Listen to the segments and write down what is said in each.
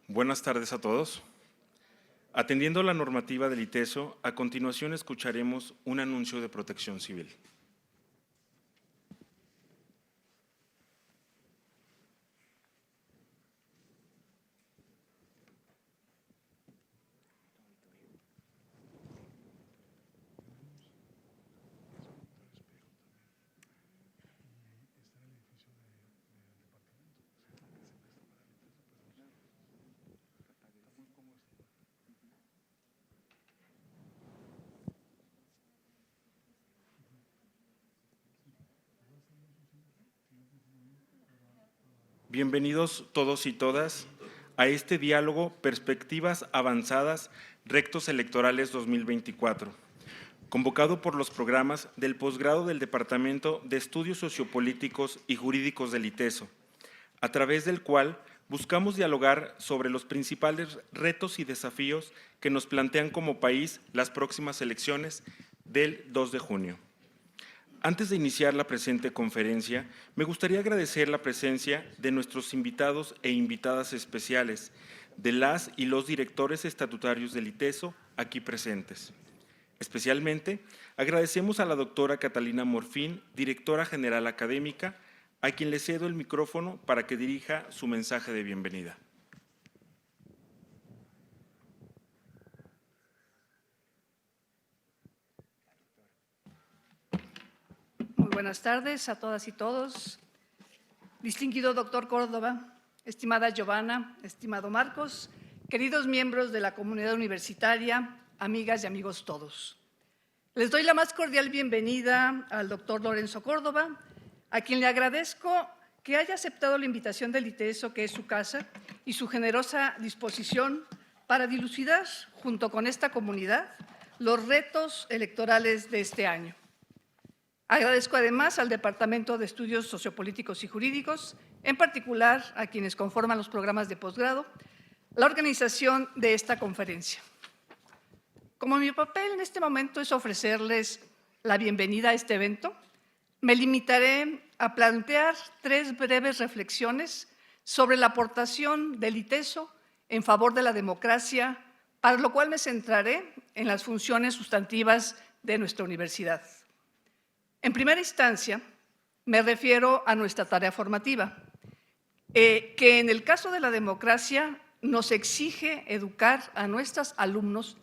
Buenas tardes a todos. Atendiendo la normativa del ITESO, a continuación escucharemos un anuncio de protección civil. Bienvenidos todos y todas a este diálogo Perspectivas Avanzadas Rectos Electorales 2024, convocado por los programas del posgrado del Departamento de Estudios Sociopolíticos y Jurídicos del ITESO, a través del cual buscamos dialogar sobre los principales retos y desafíos que nos plantean como país las próximas elecciones del 2 de junio. Antes de iniciar la presente conferencia, me gustaría agradecer la presencia de nuestros invitados e invitadas especiales, de las y los directores estatutarios del ITESO aquí presentes. Especialmente, agradecemos a la doctora Catalina Morfín, directora general académica, a quien le cedo el micrófono para que dirija su mensaje de bienvenida. Muy buenas tardes a todas y todos. Distinguido doctor Córdoba, estimada Giovanna, estimado Marcos, queridos miembros de la comunidad universitaria, amigas y amigos todos. Les doy la más cordial bienvenida al doctor Lorenzo Córdoba, a quien le agradezco que haya aceptado la invitación del ITESO, que es su casa, y su generosa disposición para dilucidar, junto con esta comunidad, los retos electorales de este año. Agradezco además al Departamento de Estudios Sociopolíticos y Jurídicos, en particular a quienes conforman los programas de posgrado, la organización de esta conferencia. Como mi papel en este momento es ofrecerles la bienvenida a este evento, me limitaré a plantear 3 breves reflexiones sobre la aportación del ITESO en favor de la democracia, para lo cual me centraré en las funciones sustantivas de nuestra universidad. En primera instancia, me refiero a nuestra tarea formativa, que en el caso de la democracia nos exige educar a nuestras alumnas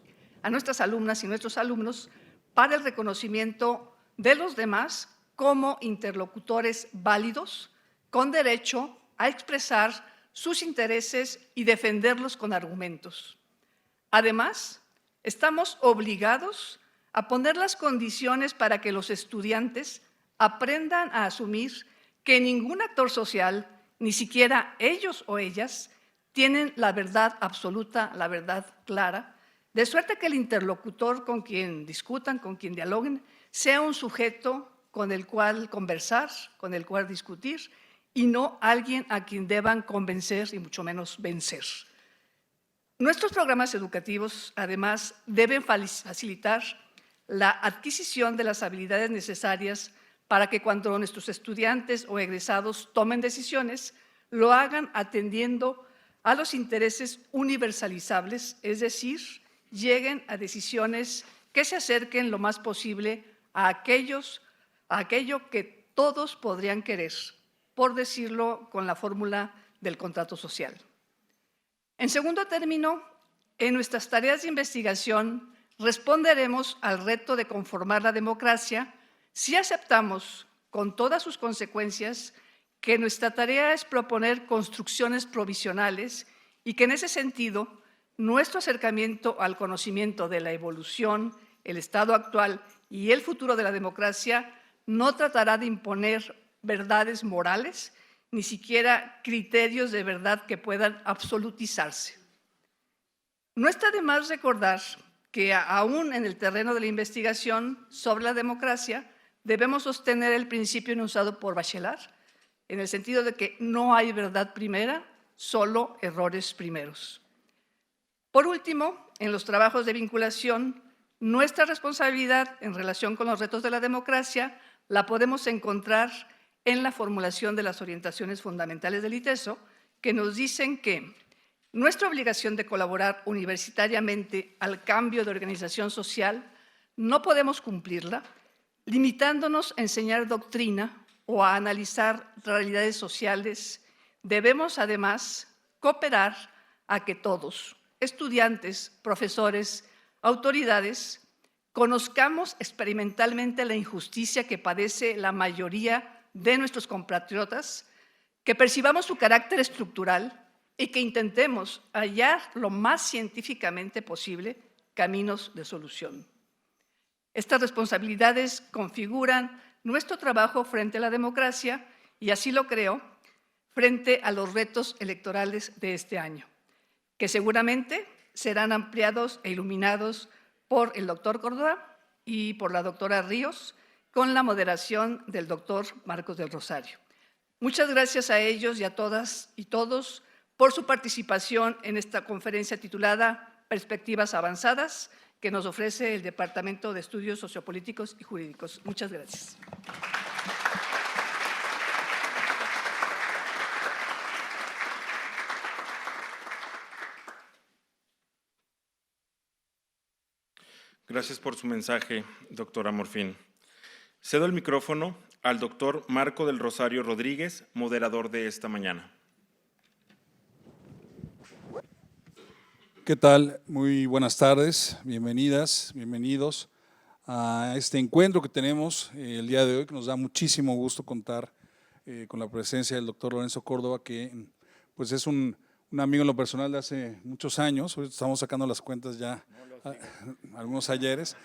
y nuestros alumnos para el reconocimiento de los demás como interlocutores válidos, con derecho a expresar sus intereses y defenderlos con argumentos. Además, estamos obligados a poner las condiciones para que los estudiantes aprendan a asumir que ningún actor social, ni siquiera ellos o ellas, tienen la verdad absoluta, la verdad clara, de suerte que el interlocutor con quien discutan, con quien dialoguen, sea un sujeto con el cual conversar, con el cual discutir, y no alguien a quien deban convencer y mucho menos vencer. Nuestros programas educativos, además, deben facilitar la adquisición de las habilidades necesarias para que cuando nuestros estudiantes o egresados tomen decisiones, lo hagan atendiendo a los intereses universalizables, es decir, lleguen a decisiones que se acerquen lo más posible a aquello que todos podrían querer, por decirlo con la fórmula del contrato social. En segundo término, en nuestras tareas de investigación responderemos al reto de conformar la democracia si aceptamos, con todas sus consecuencias, que nuestra tarea es proponer construcciones provisionales y que en ese sentido nuestro acercamiento al conocimiento de la evolución, el estado actual y el futuro de la democracia no tratará de imponer verdades morales, ni siquiera criterios de verdad que puedan absolutizarse. No está de más recordar que aún en el terreno de la investigación sobre la democracia debemos sostener el principio enunciado por Bachelard, en el sentido de que no hay verdad primera, solo errores primeros. Por último, en los trabajos de vinculación, nuestra responsabilidad en relación con los retos de la democracia la podemos encontrar en la formulación de las orientaciones fundamentales del ITESO, que nos dicen que nuestra obligación de colaborar universitariamente al cambio de organización social, no podemos cumplirla limitándonos a enseñar doctrina o a analizar realidades sociales. Debemos, además, cooperar a que todos, estudiantes, profesores, autoridades, conozcamos experimentalmente la injusticia que padece la mayoría de nuestros compatriotas, que percibamos su carácter estructural y que intentemos hallar lo más científicamente posible caminos de solución. Estas responsabilidades configuran nuestro trabajo frente a la democracia y, así lo creo, frente a los retos electorales de este año, que seguramente serán ampliados e iluminados por el doctor Córdoba y por la doctora Ríos, con la moderación del doctor Marcos del Rosario. Muchas gracias a ellos y a todas y todos por su participación en esta conferencia titulada Perspectivas Avanzadas, que nos ofrece el Departamento de Estudios Sociopolíticos y Jurídicos. Muchas gracias. Gracias por su mensaje, doctora Morfín. Cedo el micrófono al doctor Marco del Rosario Rodríguez, moderador de esta mañana. ¿Qué tal? Muy buenas tardes, bienvenidas, bienvenidos a este encuentro que tenemos el día de hoy, que nos da muchísimo gusto contar con la presencia del doctor Lorenzo Córdoba, que pues es un amigo en lo personal de hace muchos años. Hoy estamos sacando las cuentas ya algunos ayeres,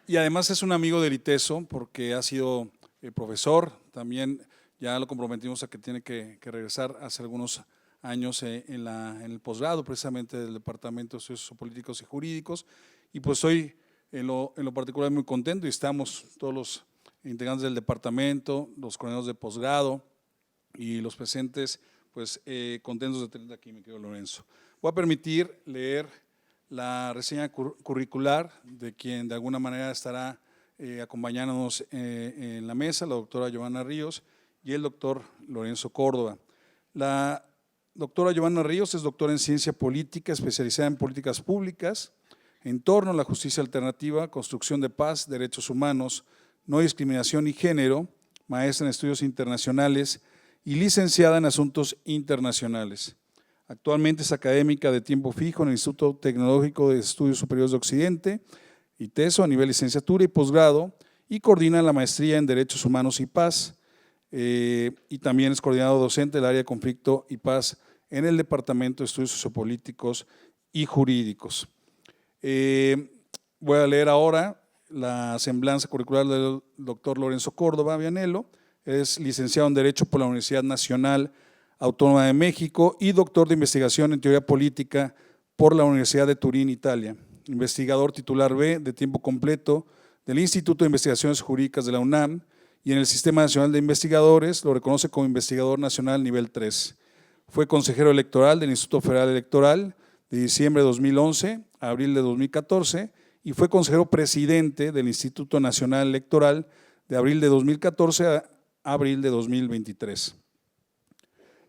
y además es un amigo del ITESO porque ha sido profesor, también ya lo comprometimos a que tiene que regresar hace algunos años en el posgrado precisamente del Departamento de Estudios Sociopolíticos y Jurídicos, y pues hoy en lo particular muy contento, y estamos todos los integrantes del departamento, los coordinadores de posgrado y los presentes, pues contentos de tener aquí, mi querido Lorenzo. Voy a permitir leer la reseña curricular de quien de alguna manera estará acompañándonos en la mesa, la doctora Giovanna Ríos y el doctor Lorenzo Córdoba. La doctora Giovanna Ríos es doctora en Ciencia Política, especializada en Políticas Públicas, en torno a la justicia alternativa, construcción de paz, derechos humanos, no discriminación y género, maestra en Estudios Internacionales y licenciada en Asuntos Internacionales. Actualmente es académica de tiempo fijo en el Instituto Tecnológico de Estudios Superiores de Occidente, ITESO, a nivel licenciatura y posgrado, y coordina la maestría en Derechos Humanos y Paz, y también es coordinador docente del área de conflicto y paz en el Departamento de Estudios Sociopolíticos y Jurídicos. Voy a leer ahora la semblanza curricular del doctor Lorenzo Córdoba Vianello. Es licenciado en Derecho por la Universidad Nacional Autónoma de México y doctor de investigación en Teoría Política por la Universidad de Turín, Italia. Investigador titular B de tiempo completo del Instituto de Investigaciones Jurídicas de la UNAM, y en el Sistema Nacional de Investigadores lo reconoce como investigador nacional nivel 3. Fue consejero electoral del Instituto Federal Electoral de diciembre de 2011 a abril de 2014 y fue consejero presidente del Instituto Nacional Electoral de abril de 2014 a abril de 2023.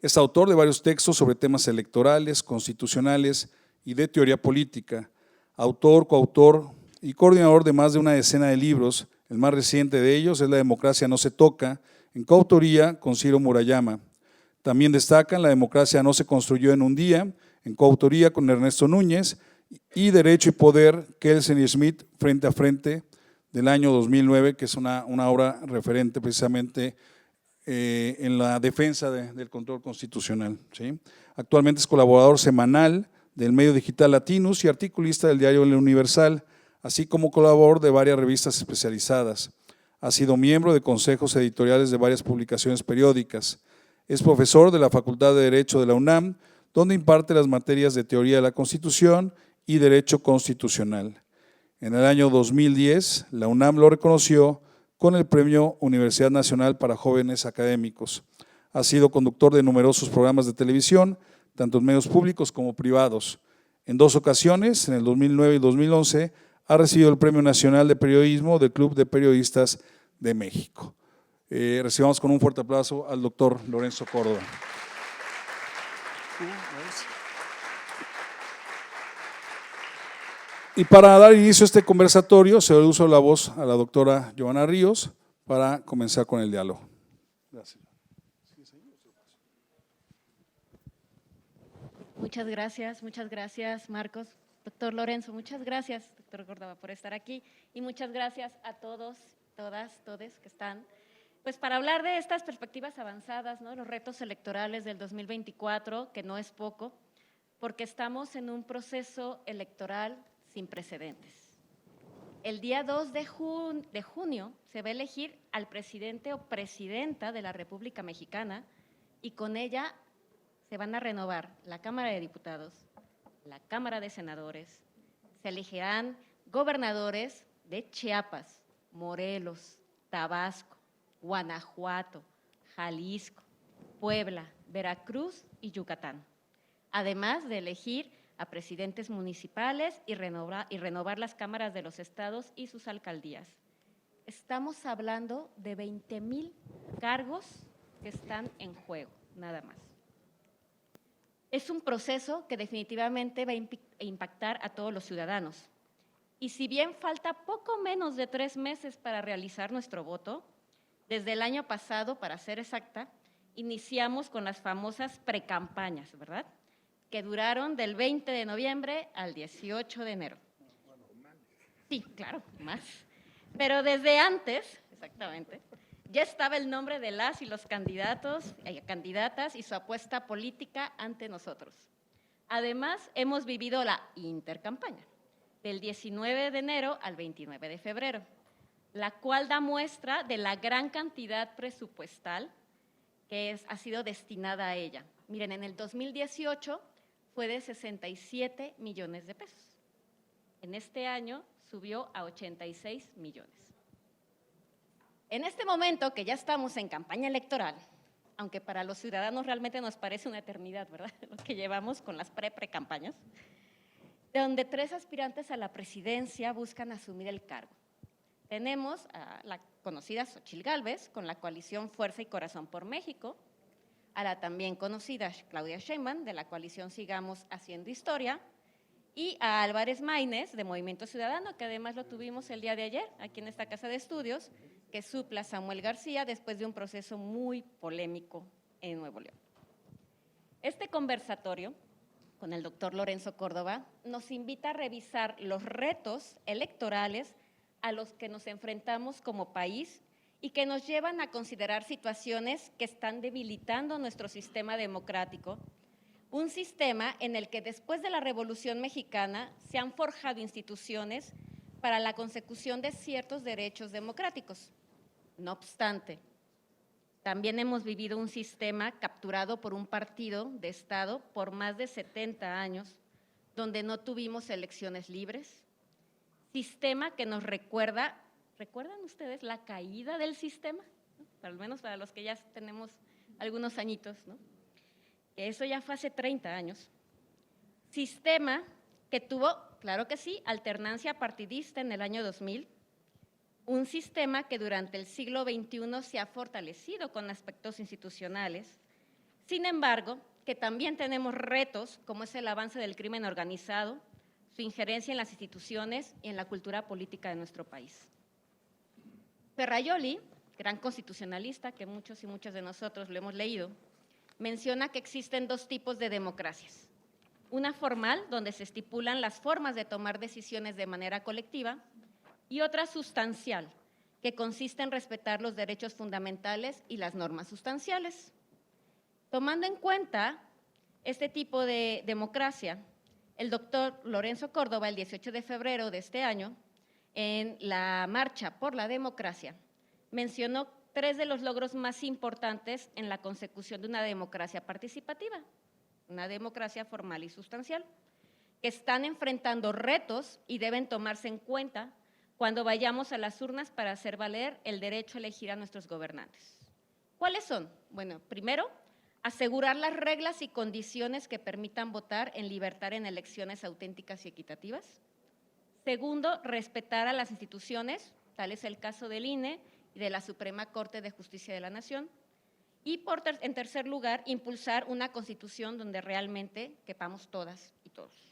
Es autor de varios textos sobre temas electorales, constitucionales y de teoría política. Autor, coautor y coordinador de más de una decena de libros. El más reciente de ellos es La democracia no se toca, en coautoría con Ciro Murayama. También destacan La democracia no se construyó en un día, en coautoría con Ernesto Núñez, y Derecho y Poder, Kelsen y Schmidt, frente a frente, del año 2009, que es una obra referente precisamente en la defensa del control constitucional, ¿sí? Actualmente es colaborador semanal del medio digital Latinus y articulista del diario El Universal, así como colaborador de varias revistas especializadas. Ha sido miembro de consejos editoriales de varias publicaciones periódicas. Es profesor de la Facultad de Derecho de la UNAM, donde imparte las materias de Teoría de la Constitución y Derecho Constitucional. En el año 2010, la UNAM lo reconoció con el Premio Universidad Nacional para Jóvenes Académicos. Ha sido conductor de numerosos programas de televisión, tanto en medios públicos como privados. En 2 ocasiones, en el 2009 y 2011, ha recibido el Premio Nacional de Periodismo del Club de Periodistas de México. Recibamos con un fuerte aplauso al doctor Lorenzo Córdoba. Y para dar inicio a este conversatorio, se le uso la voz a la doctora Giovanna Ríos para comenzar con el diálogo. Gracias. Muchas gracias, Marcos. Doctor Lorenzo, muchas gracias, doctor Córdoba, por estar aquí. Y muchas gracias a todos, todas, todes que están, pues para hablar de estas perspectivas avanzadas, ¿no? Los retos electorales del 2024, que no es poco, porque estamos en un proceso electoral sin precedentes. El día 2 de junio se va a elegir al presidente o presidenta de la República Mexicana y con ella se van a renovar la Cámara de Diputados, la Cámara de Senadores, se elegirán gobernadores de Chiapas, Morelos, Tabasco, Guanajuato, Jalisco, Puebla, Veracruz y Yucatán, además de elegir a presidentes municipales y renovar las cámaras de los estados y sus alcaldías. Estamos hablando de 20,000 cargos que están en juego, nada más. Es un proceso que definitivamente va a impactar a todos los ciudadanos. Y si bien falta poco menos de 3 meses para realizar nuestro voto, desde el año pasado, para ser exacta, iniciamos con las famosas precampañas, ¿verdad?, que duraron del 20 de noviembre al 18 de enero. Sí, claro, más. Pero desde antes, exactamente, ya estaba el nombre de las y los candidatos, candidatas y su apuesta política ante nosotros. Además, hemos vivido la intercampaña, del 19 de enero al 29 de febrero, la cual da muestra de la gran cantidad presupuestal que ha sido destinada a ella. Miren, en el 2018 fue de 67 millones de pesos. En este año subió a 86 millones. En este momento que ya estamos en campaña electoral, aunque para los ciudadanos realmente nos parece una eternidad, ¿verdad?, lo que llevamos con las precampañas, donde 3 aspirantes a la presidencia buscan asumir el cargo. Tenemos a la conocida Xóchitl Gálvez con la coalición Fuerza y Corazón por México, a la también conocida Claudia Sheinbaum de la coalición Sigamos Haciendo Historia y a Álvarez Maínez de Movimiento Ciudadano, que además lo tuvimos el día de ayer aquí en esta casa de estudios, que supla a Samuel García después de un proceso muy polémico en Nuevo León. Este conversatorio con el doctor Lorenzo Córdoba nos invita a revisar los retos electorales a los que nos enfrentamos como país y que nos llevan a considerar situaciones que están debilitando nuestro sistema democrático, un sistema en el que después de la Revolución Mexicana se han forjado instituciones para la consecución de ciertos derechos democráticos. No obstante, también hemos vivido un sistema capturado por un partido de Estado por más de 70 años, donde no tuvimos elecciones libres, sistema que nos ¿recuerdan ustedes la caída del sistema? Al menos para los que ya tenemos algunos añitos, ¿no? Eso ya fue hace 30 años. Sistema que tuvo, claro que sí, alternancia partidista en el año 2000, un sistema que durante el siglo XXI se ha fortalecido con aspectos institucionales, sin embargo, que también tenemos retos como es el avance del crimen organizado, su injerencia en las instituciones y en la cultura política de nuestro país. Ferrajoli, gran constitucionalista que muchos y muchas de nosotros lo hemos leído, menciona que existen 2 tipos de democracias. Una formal, donde se estipulan las formas de tomar decisiones de manera colectiva, y otra sustancial, que consiste en respetar los derechos fundamentales y las normas sustanciales. Tomando en cuenta este tipo de democracia, el doctor Lorenzo Córdoba, el 18 de febrero de este año, en la Marcha por la Democracia, mencionó 3 de los logros más importantes en la consecución de una democracia participativa, una democracia formal y sustancial, que están enfrentando retos y deben tomarse en cuenta cuando vayamos a las urnas para hacer valer el derecho a elegir a nuestros gobernantes. ¿Cuáles son? Bueno, primero, asegurar las reglas y condiciones que permitan votar en libertad en elecciones auténticas y equitativas. Segundo, respetar a las instituciones, tal es el caso del INE y de la Suprema Corte de Justicia de la Nación. Y en tercer lugar, impulsar una constitución donde realmente quepamos todas y todos.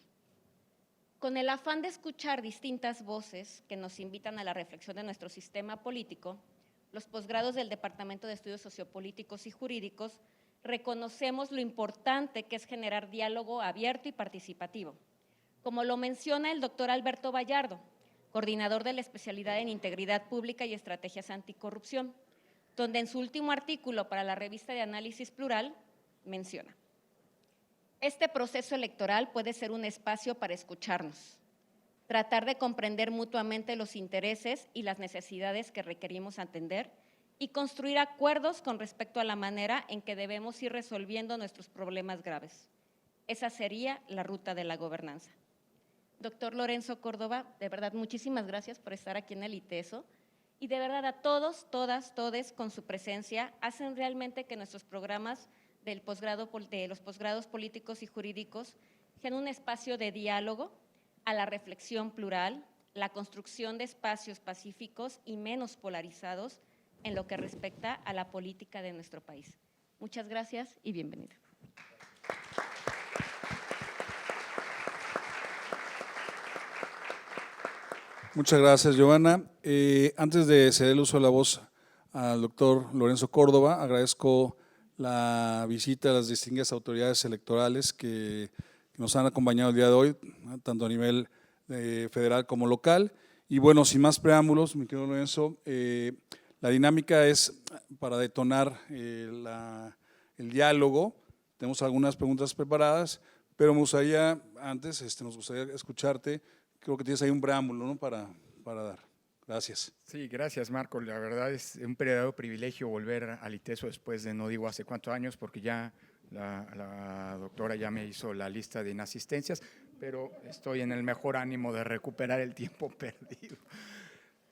Con el afán de escuchar distintas voces que nos invitan a la reflexión de nuestro sistema político, los posgrados del Departamento de Estudios Sociopolíticos y Jurídicos reconocemos lo importante que es generar diálogo abierto y participativo, como lo menciona el doctor Alberto Vallardo, coordinador de la especialidad en Integridad Pública y Estrategias Anticorrupción, donde en su último artículo para la revista de Análisis Plural menciona: este proceso electoral puede ser un espacio para escucharnos, tratar de comprender mutuamente los intereses y las necesidades que requerimos atender y construir acuerdos con respecto a la manera en que debemos ir resolviendo nuestros problemas graves. Esa sería la ruta de la gobernanza. Doctor Lorenzo Córdoba, de verdad, muchísimas gracias por estar aquí en el ITESO. Y de verdad a todos, todas, todes con su presencia hacen realmente que nuestros programas de los posgrados políticos y jurídicos sean un espacio de diálogo, a la reflexión plural, la construcción de espacios pacíficos y menos polarizados en lo que respecta a la política de nuestro país. Muchas gracias y bienvenido. Muchas gracias, Giovanna. Antes de ceder el uso de la voz al doctor Lorenzo Córdoba, agradezco la visita a las distinguidas autoridades electorales que nos han acompañado el día de hoy, tanto a nivel federal como local. Y bueno, sin más preámbulos, mi querido Lorenzo, la dinámica es para detonar el diálogo. Tenemos algunas preguntas preparadas, pero me gustaría, antes, nos gustaría escucharte. Creo que tienes ahí un preámbulo, ¿no?, para dar. Gracias. Sí, gracias, Marco. La verdad es un verdadero privilegio volver al ITESO después de no digo hace cuántos años, porque ya la doctora ya me hizo la lista de inasistencias, pero estoy en el mejor ánimo de recuperar el tiempo perdido.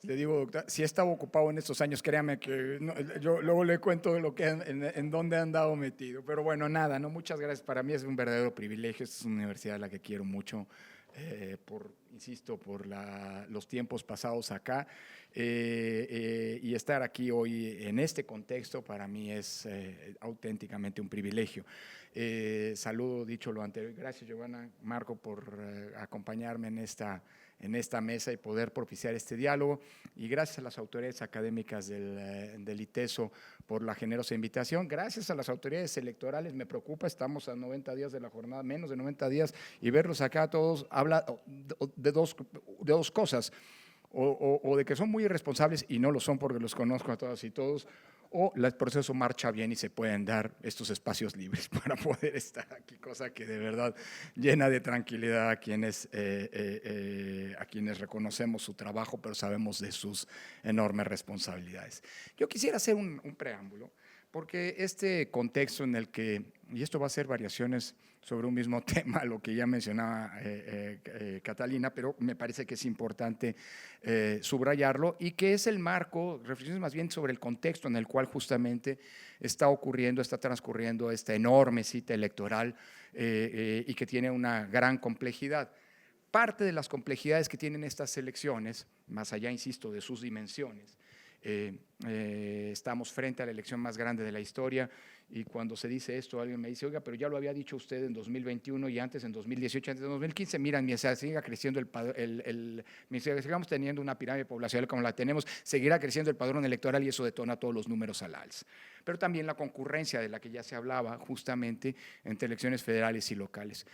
Le digo, doctora, si he estado ocupado en estos años, créame que no, yo luego le cuento lo que en dónde he andado metido. Pero bueno, nada, no, muchas gracias. Para mí es un verdadero privilegio. Esta es una universidad a la que quiero mucho. Insisto, por los tiempos pasados acá y estar aquí hoy en este contexto para mí es auténticamente un privilegio. Saludo, dicho lo anterior, gracias Giovanna, Marco, por acompañarme en esta mesa y poder propiciar este diálogo, y gracias a las autoridades académicas del ITESO por la generosa invitación. Gracias a las autoridades electorales, me preocupa, estamos a 90 días de la jornada, menos de 90 días, y verlos acá todos habla de dos cosas, o de que son muy irresponsables, y no lo son porque los conozco a todas y todos, o el proceso marcha bien y se pueden dar estos espacios libres para poder estar aquí, cosa que de verdad llena de tranquilidad a quienes reconocemos su trabajo, pero sabemos de sus enormes responsabilidades. Yo quisiera hacer un preámbulo, porque este contexto en el que, y esto va a ser variaciones sobre un mismo tema, lo que ya mencionaba Catalina, pero me parece que es importante subrayarlo, y que es el marco, reflexiones más bien sobre el contexto en el cual justamente está transcurriendo esta enorme cita electoral y que tiene una gran complejidad. Parte de las complejidades que tienen estas elecciones, más allá, insisto, de sus dimensiones, estamos frente a la elección más grande de la historia, y cuando se dice esto, alguien me dice, oiga, pero ya lo había dicho usted en 2021 y antes en 2018, antes en 2015, miren, mientras siga creciendo mientras sigamos teniendo una pirámide poblacional como la tenemos, seguirá creciendo el padrón electoral y eso detona todos los números al alza. Pero también la concurrencia de la que ya se hablaba justamente entre elecciones federales y locales.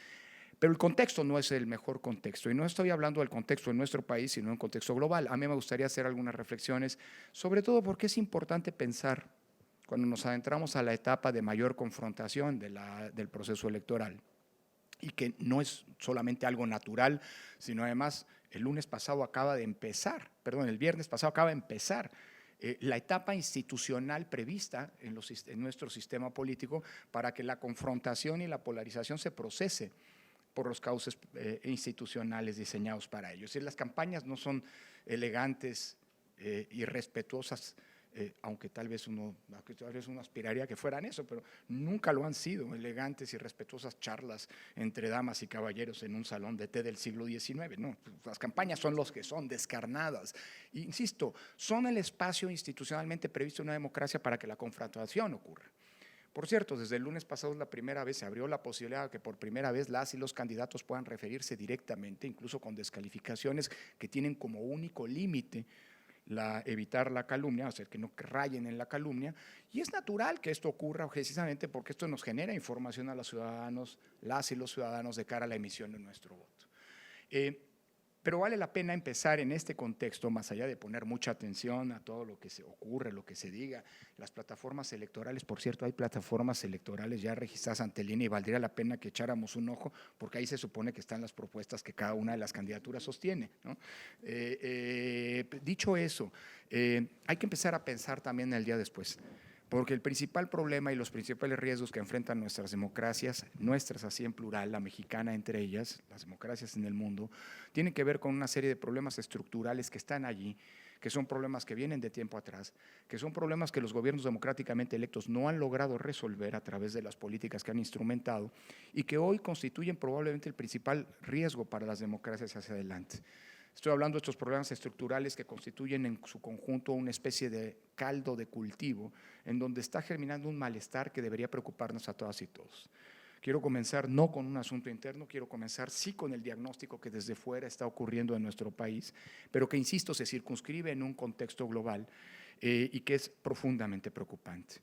Pero el contexto no es el mejor contexto, y no estoy hablando del contexto de nuestro país, sino de un contexto global. A mí me gustaría hacer algunas reflexiones, sobre todo porque es importante pensar, cuando nos adentramos a la etapa de mayor confrontación del proceso electoral, y que no es solamente algo natural, sino además el viernes pasado acaba de empezar la etapa institucional prevista en nuestro sistema político para que la confrontación y la polarización se procese por los cauces institucionales diseñados para ello. Es decir, las campañas no son elegantes y respetuosas, aunque tal vez uno aspiraría que fueran eso, pero nunca lo han sido, elegantes y respetuosas charlas entre damas y caballeros en un salón de té del siglo XIX. No, las campañas son los que son, descarnadas. Insisto, son el espacio institucionalmente previsto en una democracia para que la confrontación ocurra. Por cierto, desde el lunes pasado la primera vez se abrió la posibilidad de que por primera vez las y los candidatos puedan referirse directamente, incluso con descalificaciones que tienen como único límite evitar la calumnia, o sea, que no rayen en la calumnia, y es natural que esto ocurra precisamente porque esto nos genera información a los ciudadanos, las y los ciudadanos de cara a la emisión de nuestro voto. Pero vale la pena empezar en este contexto, más allá de poner mucha atención a todo lo que se ocurre, lo que se diga, las plataformas electorales, por cierto, hay plataformas electorales ya registradas ante el INE y valdría la pena que echáramos un ojo, porque ahí se supone que están las propuestas que cada una de las candidaturas sostiene, ¿no? Dicho eso, hay que empezar a pensar también en el día después. Porque el principal problema y los principales riesgos que enfrentan nuestras democracias, nuestras así en plural, la mexicana entre ellas, las democracias en el mundo, tienen que ver con una serie de problemas estructurales que están allí, que son problemas que vienen de tiempo atrás, que son problemas que los gobiernos democráticamente electos no han logrado resolver a través de las políticas que han instrumentado y que hoy constituyen probablemente el principal riesgo para las democracias hacia adelante. Estoy hablando de estos problemas estructurales que constituyen en su conjunto una especie de caldo de cultivo en donde está germinando un malestar que debería preocuparnos a todas y todos. Quiero comenzar no con un asunto interno, quiero comenzar sí con el diagnóstico que desde fuera está ocurriendo en nuestro país, pero que, insisto, se circunscribe en un contexto global y que es profundamente preocupante.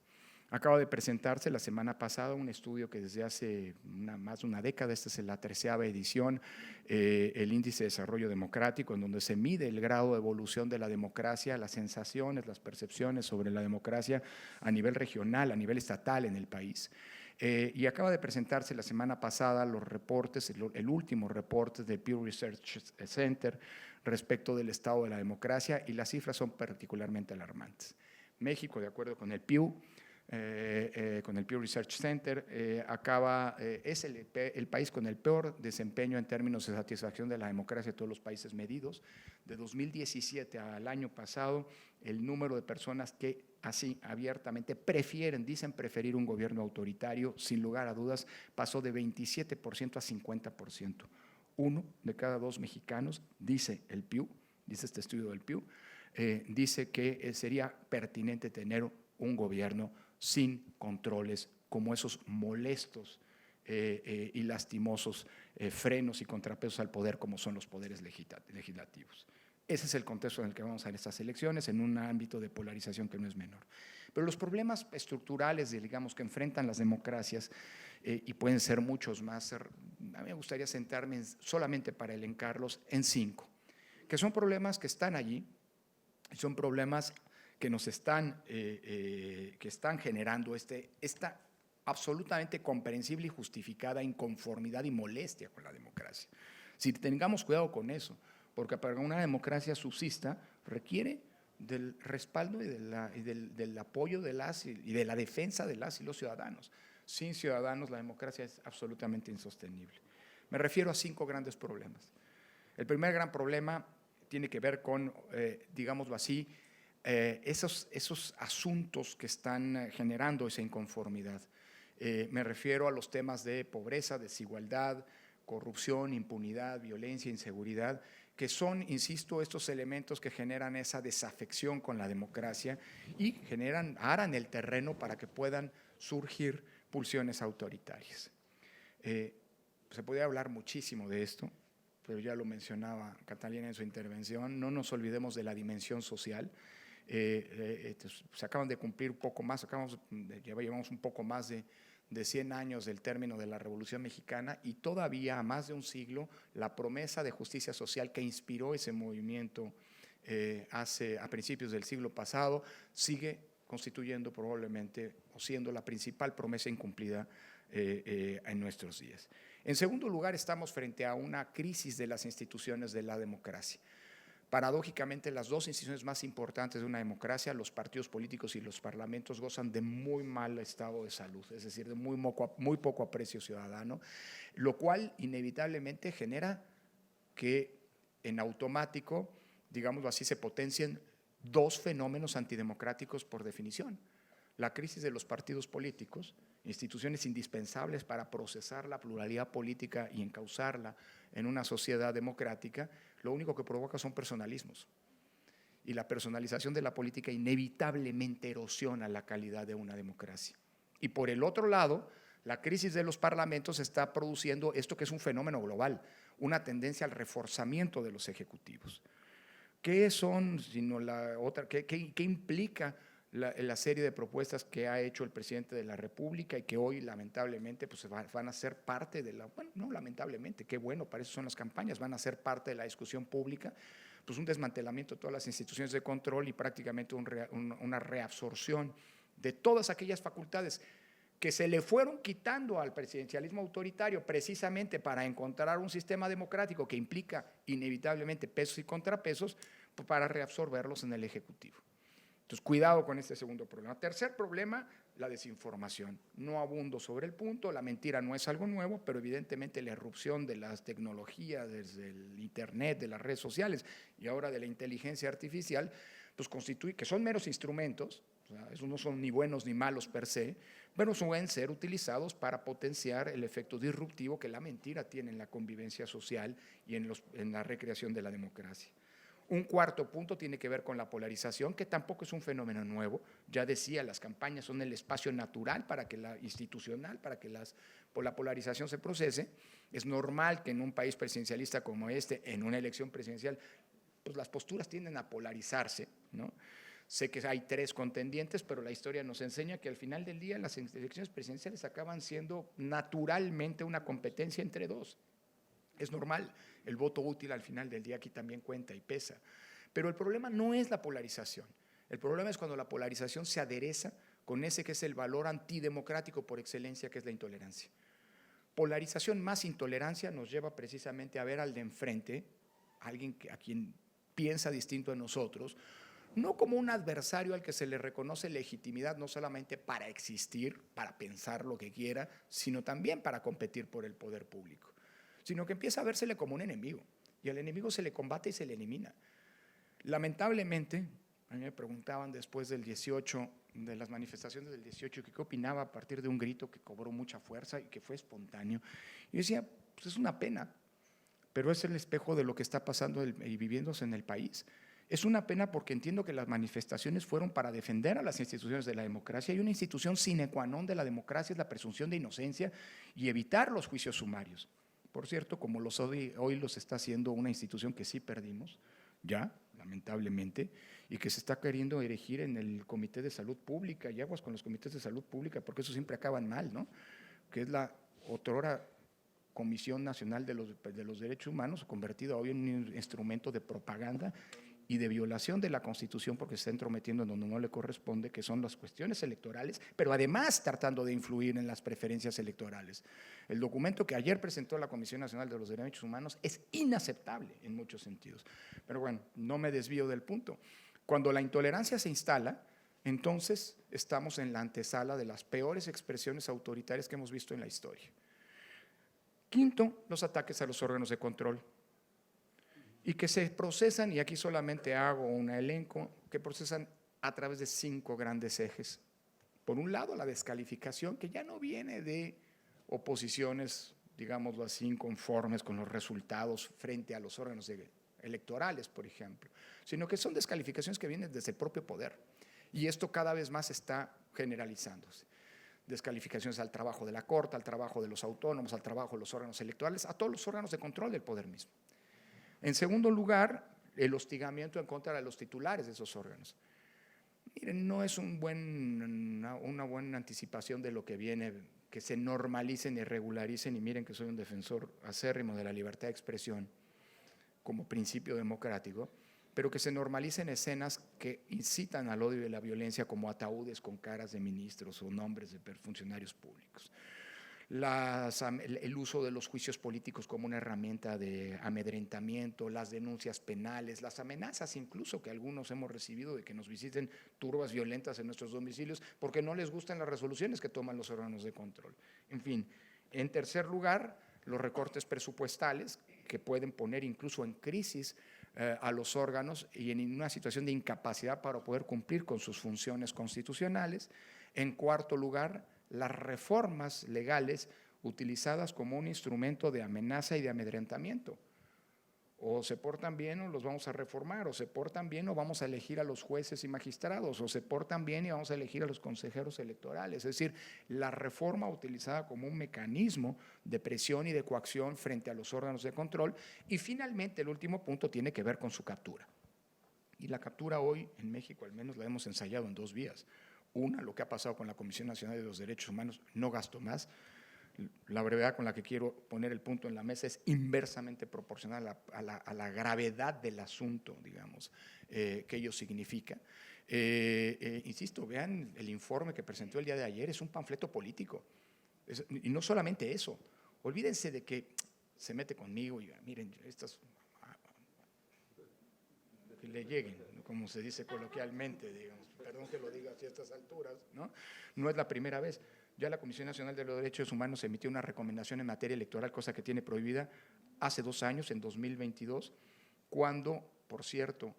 Acaba de presentarse la semana pasada un estudio que desde hace más de una década, esta es la 13ª edición, el Índice de Desarrollo Democrático, en donde se mide el grado de evolución de la democracia, las sensaciones, las percepciones sobre la democracia a nivel regional, a nivel estatal en el país. Y acaba de presentarse la semana pasada los reportes, el último reporte del Pew Research Center respecto del estado de la democracia, y las cifras son particularmente alarmantes. México, de acuerdo con el Pew Research Center, es el país con el peor desempeño en términos de satisfacción de la democracia de todos los países medidos. De 2017 al año pasado, el número de personas que así abiertamente dicen preferir un gobierno autoritario, sin lugar a dudas, pasó de 27% a 50%. 1 de cada 2 mexicanos, dice el Pew, dice este estudio del Pew, dice que sería pertinente tener un gobierno sin controles como esos molestos y lastimosos frenos y contrapesos al poder como son los poderes legislativos. Ese es el contexto en el que vamos a estas elecciones, en un ámbito de polarización que no es menor. Pero los problemas estructurales, digamos, que enfrentan las democracias, y pueden ser muchos más, a mí me gustaría sentarme solamente para elencarlos en 5, que son problemas que están allí, son problemas que nos están generando esta absolutamente comprensible y justificada inconformidad y molestia con la democracia. Si tengamos cuidado con eso, porque para que una democracia subsista requiere del respaldo y del apoyo de las y de la defensa de las y los ciudadanos. Sin ciudadanos la democracia es absolutamente insostenible. Me refiero a 5 grandes problemas. El primer gran problema tiene que ver con, digámoslo así, esos asuntos que están generando esa inconformidad. Me refiero a los temas de pobreza, desigualdad, corrupción, impunidad, violencia, inseguridad, que son, insisto, estos elementos que generan esa desafección con la democracia y aran el terreno para que puedan surgir pulsiones autoritarias. Se podría hablar muchísimo de esto, pero ya lo mencionaba Catalina en su intervención, no nos olvidemos de la dimensión social. Se acaban de cumplir un poco más, llevamos un poco más de 100 años del término de la Revolución Mexicana y todavía a más de un siglo la promesa de justicia social que inspiró ese movimiento a principios del siglo pasado sigue constituyendo probablemente o siendo la principal promesa incumplida en nuestros días. En segundo lugar, estamos frente a una crisis de las instituciones de la democracia. Paradójicamente, las 2 instituciones más importantes de una democracia, los partidos políticos y los parlamentos, gozan de muy mal estado de salud, es decir, de muy poco aprecio ciudadano, lo cual inevitablemente genera que en automático, digámoslo así, se potencien 2 fenómenos antidemocráticos por definición. La crisis de los partidos políticos, instituciones indispensables para procesar la pluralidad política y encauzarla en una sociedad democrática, lo único que provoca son personalismos. Y la personalización de la política inevitablemente erosiona la calidad de una democracia. Y por el otro lado, la crisis de los parlamentos está produciendo esto que es un fenómeno global, una tendencia al reforzamiento de los ejecutivos. ¿Qué son, sino la otra, qué implica la serie de propuestas que ha hecho el presidente de la República y que hoy lamentablemente pues, van a ser parte de la, bueno, no lamentablemente, qué bueno, para eso son las campañas, van a ser parte de la discusión pública, pues un desmantelamiento de todas las instituciones de control y prácticamente una reabsorción de todas aquellas facultades que se le fueron quitando al presidencialismo autoritario precisamente para encontrar un sistema democrático que implica inevitablemente pesos y contrapesos, pues para reabsorberlos en el Ejecutivo. Entonces, cuidado con este segundo problema. Tercer problema, la desinformación. No abundo sobre el punto, la mentira no es algo nuevo, pero evidentemente la irrupción de las tecnologías, desde el Internet, de las redes sociales y ahora de la inteligencia artificial, pues constituye, que son meros instrumentos, o sea, esos no son ni buenos ni malos per se, pero suelen ser utilizados para potenciar el efecto disruptivo que la mentira tiene en la convivencia social y en la recreación de la democracia. Un cuarto punto tiene que ver con la polarización, que tampoco es un fenómeno nuevo. Ya decía, las campañas son el espacio natural para que institucional, para que la polarización se procese. Es normal que en un país presidencialista como este, en una elección presidencial, pues las posturas tienden a polarizarse, ¿no? Sé que hay 3 contendientes, pero la historia nos enseña que al final del día las elecciones presidenciales acaban siendo naturalmente una competencia entre 2. Es normal, el voto útil al final del día aquí también cuenta y pesa. Pero el problema no es la polarización. El problema es cuando la polarización se adereza con ese que es el valor antidemocrático por excelencia, que es la intolerancia. Polarización más intolerancia nos lleva precisamente a ver al de enfrente, alguien a quien piensa distinto a nosotros, no como un adversario al que se le reconoce legitimidad no solamente para existir, para pensar lo que quiera, sino también para competir por el poder público, sino que empieza a vérsele como un enemigo, y al enemigo se le combate y se le elimina. Lamentablemente, a mí me preguntaban después del 18, de las manifestaciones del 18, qué opinaba a partir de un grito que cobró mucha fuerza y que fue espontáneo. Y yo decía, pues es una pena, pero es el espejo de lo que está pasando y viviéndose en el país. Es una pena porque entiendo que las manifestaciones fueron para defender a las instituciones de la democracia, y una institución sine qua non de la democracia es la presunción de inocencia y evitar los juicios sumarios. Por cierto, como hoy los está haciendo una institución que sí perdimos, ya, lamentablemente, y que se está queriendo erigir en el Comité de Salud Pública, y aguas con los comités de salud pública, porque eso siempre acaban mal, ¿no? Que es la otrora Comisión Nacional de los Derechos Humanos, convertida hoy en un instrumento de propaganda y de violación de la Constitución, porque se está entrometiendo en donde no le corresponde, que son las cuestiones electorales, pero además tratando de influir en las preferencias electorales. El documento que ayer presentó la Comisión Nacional de los Derechos Humanos es inaceptable en muchos sentidos. Pero bueno, no me desvío del punto. Cuando la intolerancia se instala, entonces estamos en la antesala de las peores expresiones autoritarias que hemos visto en la historia. Quinto, los ataques a los órganos de control, y que se procesan, y aquí solamente hago un elenco, que procesan a través de 5 grandes ejes. Por un lado, la descalificación, que ya no viene de oposiciones, digámoslo así, inconformes con los resultados frente a los órganos electorales, por ejemplo, sino que son descalificaciones que vienen desde el propio poder, y esto cada vez más está generalizándose. Descalificaciones al trabajo de la Corte, al trabajo de los autónomos, al trabajo de los órganos electorales, a todos los órganos de control del poder mismo. En segundo lugar, el hostigamiento en contra de los titulares de esos órganos. Miren, no es una buena anticipación de lo que viene, que se normalicen y regularicen, y miren que soy un defensor acérrimo de la libertad de expresión como principio democrático, pero que se normalicen escenas que incitan al odio y la violencia, como ataúdes con caras de ministros o nombres de funcionarios públicos. El uso de los juicios políticos como una herramienta de amedrentamiento, las denuncias penales, las amenazas incluso que algunos hemos recibido de que nos visiten turbas violentas en nuestros domicilios porque no les gustan las resoluciones que toman los órganos de control. En fin, en tercer lugar, los recortes presupuestales que pueden poner incluso en crisis a los órganos y en una situación de incapacidad para poder cumplir con sus funciones constitucionales. En cuarto lugar, las reformas legales utilizadas como un instrumento de amenaza y de amedrentamiento. O se portan bien o los vamos a reformar, o se portan bien o vamos a elegir a los jueces y magistrados, o se portan bien y vamos a elegir a los consejeros electorales. Es decir, la reforma utilizada como un mecanismo de presión y de coacción frente a los órganos de control. Y finalmente, el último punto tiene que ver con su captura. Y la captura hoy en México al menos la hemos ensayado en 2 vías. Una, lo que ha pasado con la Comisión Nacional de los Derechos Humanos, no gasto más. La brevedad con la que quiero poner el punto en la mesa es inversamente proporcional a la gravedad del asunto, digamos, que ello significa. Insisto, vean el informe que presentó el día de ayer, es un panfleto político. Y no solamente eso, olvídense de que se mete conmigo y miren, estas que le lleguen, como se dice coloquialmente, digamos, perdón que lo diga así a estas alturas, ¿no? No es la primera vez. Ya la Comisión Nacional de los Derechos Humanos emitió una recomendación en materia electoral, cosa que tiene prohibida hace 2 años, en 2022, cuando, por cierto,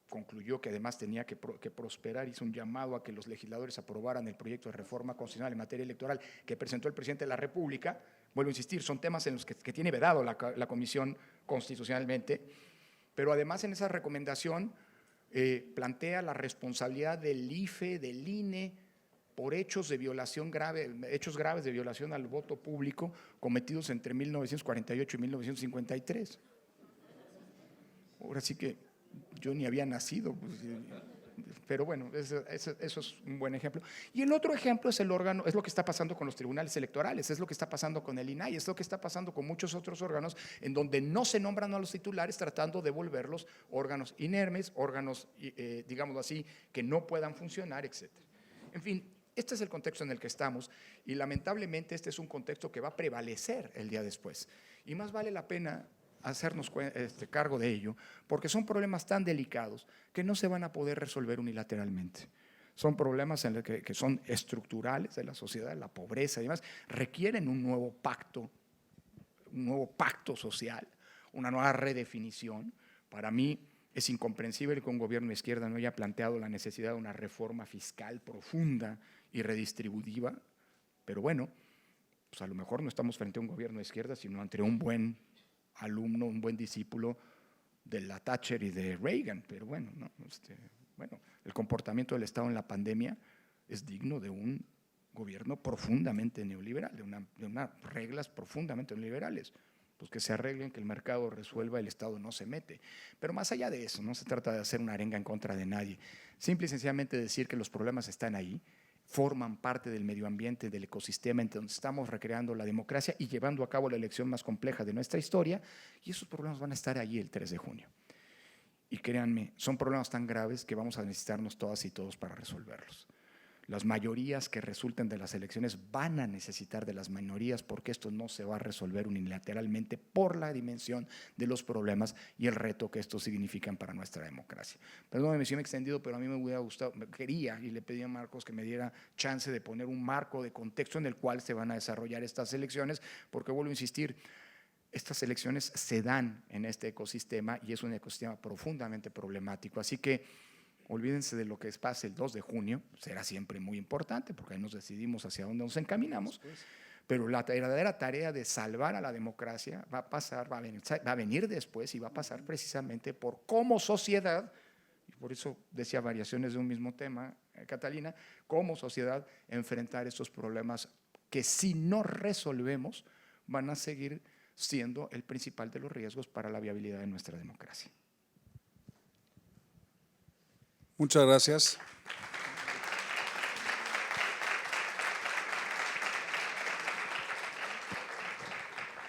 concluyó que además tenía que prosperar, hizo un llamado a que los legisladores aprobaran el proyecto de reforma constitucional en materia electoral que presentó el presidente de la República. Vuelvo a insistir, son temas en los que tiene vedado la Comisión constitucionalmente, pero además en esa recomendación plantea la responsabilidad del IFE, del INE, por hechos graves de violación al voto público cometidos entre 1948 y 1953. Ahora sí que yo ni había nacido, pues, pero bueno, eso es un buen ejemplo. Y el otro ejemplo es es lo que está pasando con los tribunales electorales, es lo que está pasando con el INAI, es lo que está pasando con muchos otros órganos en donde no se nombran a los titulares tratando de volverlos órganos inermes, órganos, digámoslo así, que no puedan funcionar, etc. En fin, este es el contexto en el que estamos y lamentablemente este es un contexto que va a prevalecer el día después. Y más vale la pena hacernos cargo de ello, porque son problemas tan delicados que no se van a poder resolver unilateralmente. Son problemas que son estructurales de la sociedad, la pobreza y demás, requieren un nuevo pacto social, una nueva redefinición. Para mí es incomprensible que un gobierno de izquierda no haya planteado la necesidad de una reforma fiscal profunda y redistributiva, pero bueno, pues a lo mejor no estamos frente a un gobierno de izquierda, sino ante un buen alumno, un buen discípulo de la Thatcher y de Reagan, pero bueno, no, el comportamiento del Estado en la pandemia es digno de un gobierno profundamente neoliberal, de unas reglas profundamente neoliberales. Pues que se arreglen, que el mercado resuelva, el Estado no se mete. Pero más allá de eso, no se trata de hacer una arenga en contra de nadie, simple y sencillamente decir que los problemas están ahí, forman parte del medio ambiente, del ecosistema en donde estamos recreando la democracia y llevando a cabo la elección más compleja de nuestra historia, y esos problemas van a estar allí el 3 de junio. Y créanme, son problemas tan graves que vamos a necesitarnos todas y todos para resolverlos. Las mayorías que resulten de las elecciones van a necesitar de las minorías, porque esto no se va a resolver unilateralmente por la dimensión de los problemas y el reto que estos significan para nuestra democracia. Perdóneme si me he extendido, pero a mí me hubiera gustado, quería y le pedí a Marcos que me diera chance de poner un marco de contexto en el cual se van a desarrollar estas elecciones, porque vuelvo a insistir, estas elecciones se dan en este ecosistema y es un ecosistema profundamente problemático. Así que olvídense de lo que pase el 2 de junio, será siempre muy importante porque ahí nos decidimos hacia dónde nos encaminamos, pero la verdadera tarea de salvar a la democracia va a venir después y va a pasar precisamente por como sociedad, y por eso decía variaciones de un mismo tema, Catalina, como sociedad enfrentar estos problemas que si no resolvemos van a seguir siendo el principal de los riesgos para la viabilidad de nuestra democracia. Muchas gracias.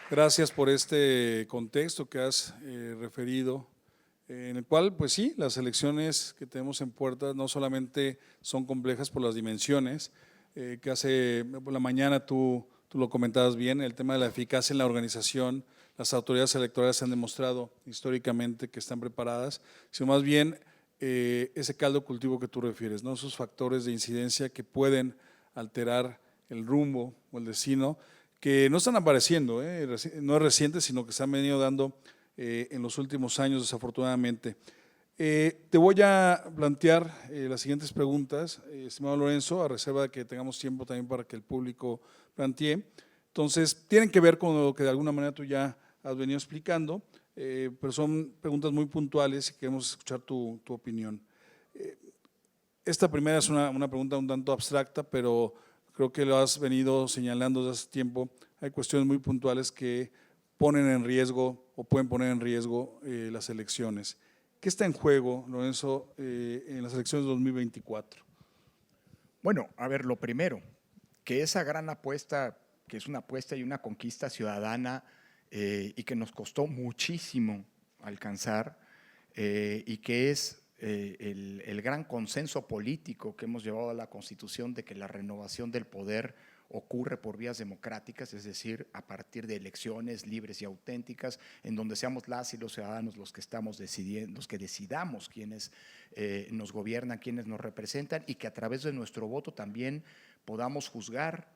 Gracias por este contexto que has referido, en el cual, pues sí, las elecciones que tenemos en puerta no solamente son complejas por las dimensiones, que hace por la mañana tú lo comentabas bien, el tema de la eficacia en la organización, las autoridades electorales han demostrado históricamente que están preparadas, sino más bien ese caldo cultivo que tú refieres, ¿no? Esos factores de incidencia que pueden alterar el rumbo o el destino, que no están apareciendo, no es reciente, sino que se han venido dando en los últimos años, desafortunadamente. Te voy a plantear las siguientes preguntas, estimado Lorenzo, a reserva de que tengamos tiempo también para que el público plantee. Entonces, tienen que ver con lo que de alguna manera tú ya has venido explicando. pero son preguntas muy puntuales y queremos escuchar tu opinión. Esta primera es una pregunta un tanto abstracta, pero creo que lo has venido señalando desde hace tiempo. Hay cuestiones muy puntuales que ponen en riesgo o pueden poner en riesgo las elecciones. ¿Qué está en juego, Lorenzo, en las elecciones de 2024? Bueno, a ver, lo primero, que esa gran apuesta, que es una apuesta y una conquista ciudadana y que nos costó muchísimo alcanzar y que es el gran consenso político que hemos llevado a la Constitución de que la renovación del poder ocurre por vías democráticas, es decir, a partir de elecciones libres y auténticas, en donde seamos las y los ciudadanos los que estamos decidiendo, los que decidamos quiénes nos gobiernan, quiénes nos representan, y que a través de nuestro voto también podamos juzgar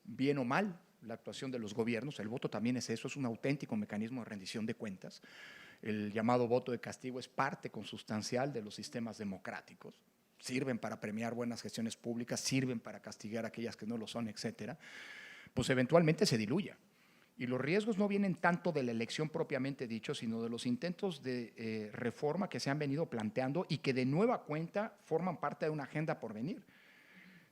bien o mal la actuación de los gobiernos. El voto también es eso, es un auténtico mecanismo de rendición de cuentas. El llamado voto de castigo es parte consustancial de los sistemas democráticos. Sirven para premiar buenas gestiones públicas, sirven para castigar a aquellas que no lo son, etcétera. Pues eventualmente se diluya. Y los riesgos no vienen tanto de la elección propiamente dicho, sino de los intentos de reforma que se han venido planteando y que de nueva cuenta forman parte de una agenda por venir.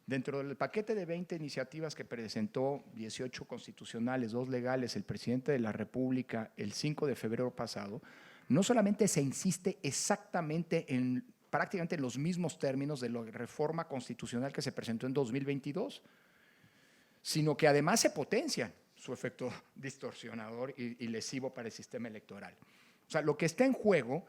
Dentro del paquete de 20 iniciativas que presentó, 18 constitucionales, 2 legales, el presidente de la República el 5 de febrero pasado, no solamente se insiste exactamente en prácticamente los mismos términos de la reforma constitucional que se presentó en 2022, sino que además se potencia su efecto distorsionador y lesivo para el sistema electoral. O sea, lo que está en juego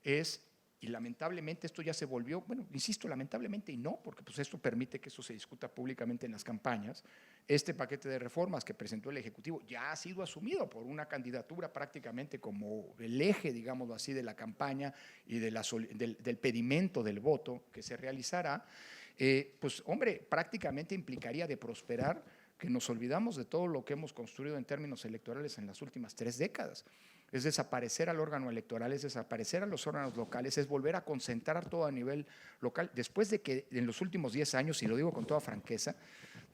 es, y lamentablemente esto ya se volvió, bueno, insisto, lamentablemente y no, porque pues esto permite que eso se discuta públicamente en las campañas, este paquete de reformas que presentó el Ejecutivo ya ha sido asumido por una candidatura prácticamente como el eje, digámoslo así, de la campaña y de del pedimento del voto que se realizará, pues hombre, prácticamente implicaría de prosperar que nos olvidamos de todo lo que hemos construido en términos electorales en las últimas 3 décadas. Es desaparecer al órgano electoral, es desaparecer a los órganos locales, es volver a concentrar todo a nivel local. Después de que en los últimos 10 años, y lo digo con toda franqueza,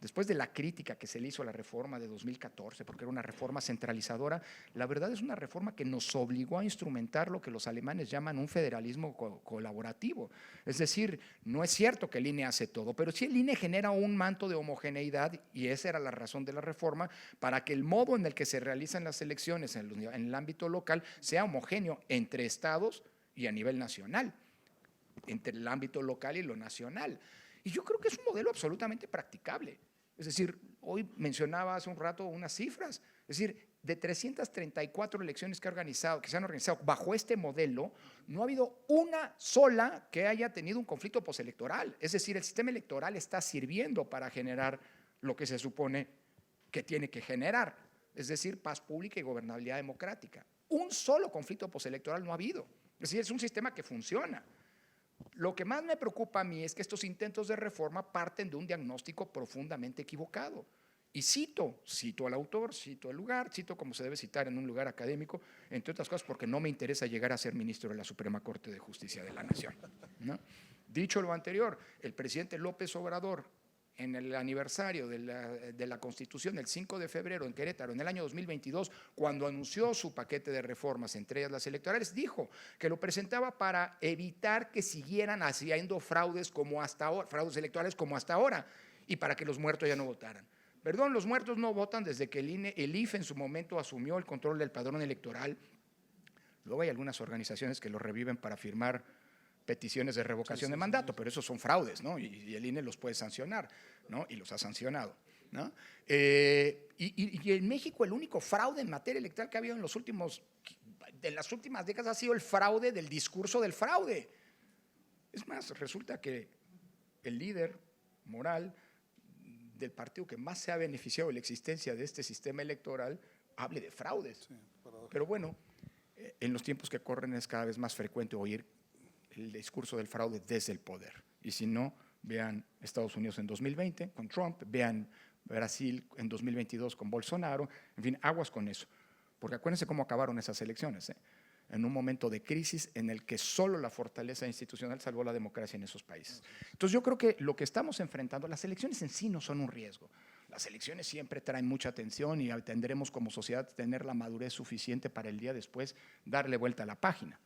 después de la crítica que se le hizo a la reforma de 2014, porque era una reforma centralizadora, la verdad es una reforma que nos obligó a instrumentar lo que los alemanes llaman un federalismo colaborativo. Es decir, no es cierto que el INE hace todo, pero sí el INE genera un manto de homogeneidad, y esa era la razón de la reforma, para que el modo en el que se realizan las elecciones en el ámbito local sea homogéneo entre estados y a nivel nacional, entre el ámbito local y lo nacional. Y yo creo que es un modelo absolutamente practicable. Es decir, hoy mencionaba hace un rato unas cifras, es decir, de 334 elecciones que se han organizado bajo este modelo, no ha habido una sola que haya tenido un conflicto postelectoral. Es decir, el sistema electoral está sirviendo para generar lo que se supone que tiene que generar, es decir, paz pública y gobernabilidad democrática. Un solo conflicto postelectoral no ha habido. Es decir, es un sistema que funciona. Lo que más me preocupa a mí es que estos intentos de reforma parten de un diagnóstico profundamente equivocado. Y cito al autor, cito el lugar, cito como se debe citar en un lugar académico, entre otras cosas porque no me interesa llegar a ser ministro de la Suprema Corte de Justicia de la Nación, ¿no? Dicho lo anterior, el presidente López Obrador, en el aniversario de la Constitución, el 5 de febrero en Querétaro, en el año 2022, cuando anunció su paquete de reformas, entre ellas las electorales, dijo que lo presentaba para evitar que siguieran haciendo fraudes como hasta ahora, fraudes electorales como hasta ahora, y para que los muertos ya no votaran. Perdón, los muertos no votan desde que el IFE en su momento asumió el control del padrón electoral. Luego hay algunas organizaciones que lo reviven para firmar peticiones de revocación de mandato, pero esos son fraudes, ¿no? Y el INE los puede sancionar, ¿no? Y los ha sancionado, ¿no? Y en México el único fraude en materia electoral que ha habido en las últimas décadas ha sido el fraude del discurso del fraude. Es más, resulta que el líder moral del partido que más se ha beneficiado de la existencia de este sistema electoral hable de fraudes. Sí, pero bueno, en los tiempos que corren es cada vez más frecuente oír el discurso del fraude desde el poder. Y si no, vean Estados Unidos en 2020 con Trump, vean Brasil en 2022 con Bolsonaro, en fin, aguas con eso. Porque acuérdense cómo acabaron esas elecciones, en un momento de crisis en el que solo la fortaleza institucional salvó la democracia en esos países. Entonces yo creo que lo que estamos enfrentando, las elecciones en sí no son un riesgo. Las elecciones siempre traen mucha atención y tendremos como sociedad tener la madurez suficiente para el día después darle vuelta a la página.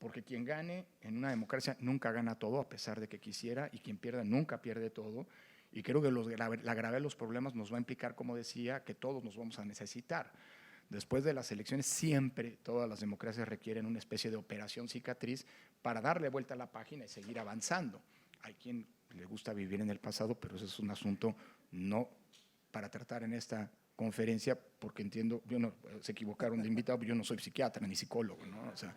Porque quien gane en una democracia nunca gana todo, a pesar de que quisiera, y quien pierda nunca pierde todo. Y creo que la gravedad de los problemas nos va a implicar, como decía, que todos nos vamos a necesitar. Después de las elecciones, siempre todas las democracias requieren una especie de operación cicatriz para darle vuelta a la página y seguir avanzando. Hay quien le gusta vivir en el pasado, pero ese es un asunto no para tratar en esta conferencia, porque entiendo, se equivocaron de invitado, yo no soy psiquiatra ni psicólogo, ¿no? O sea,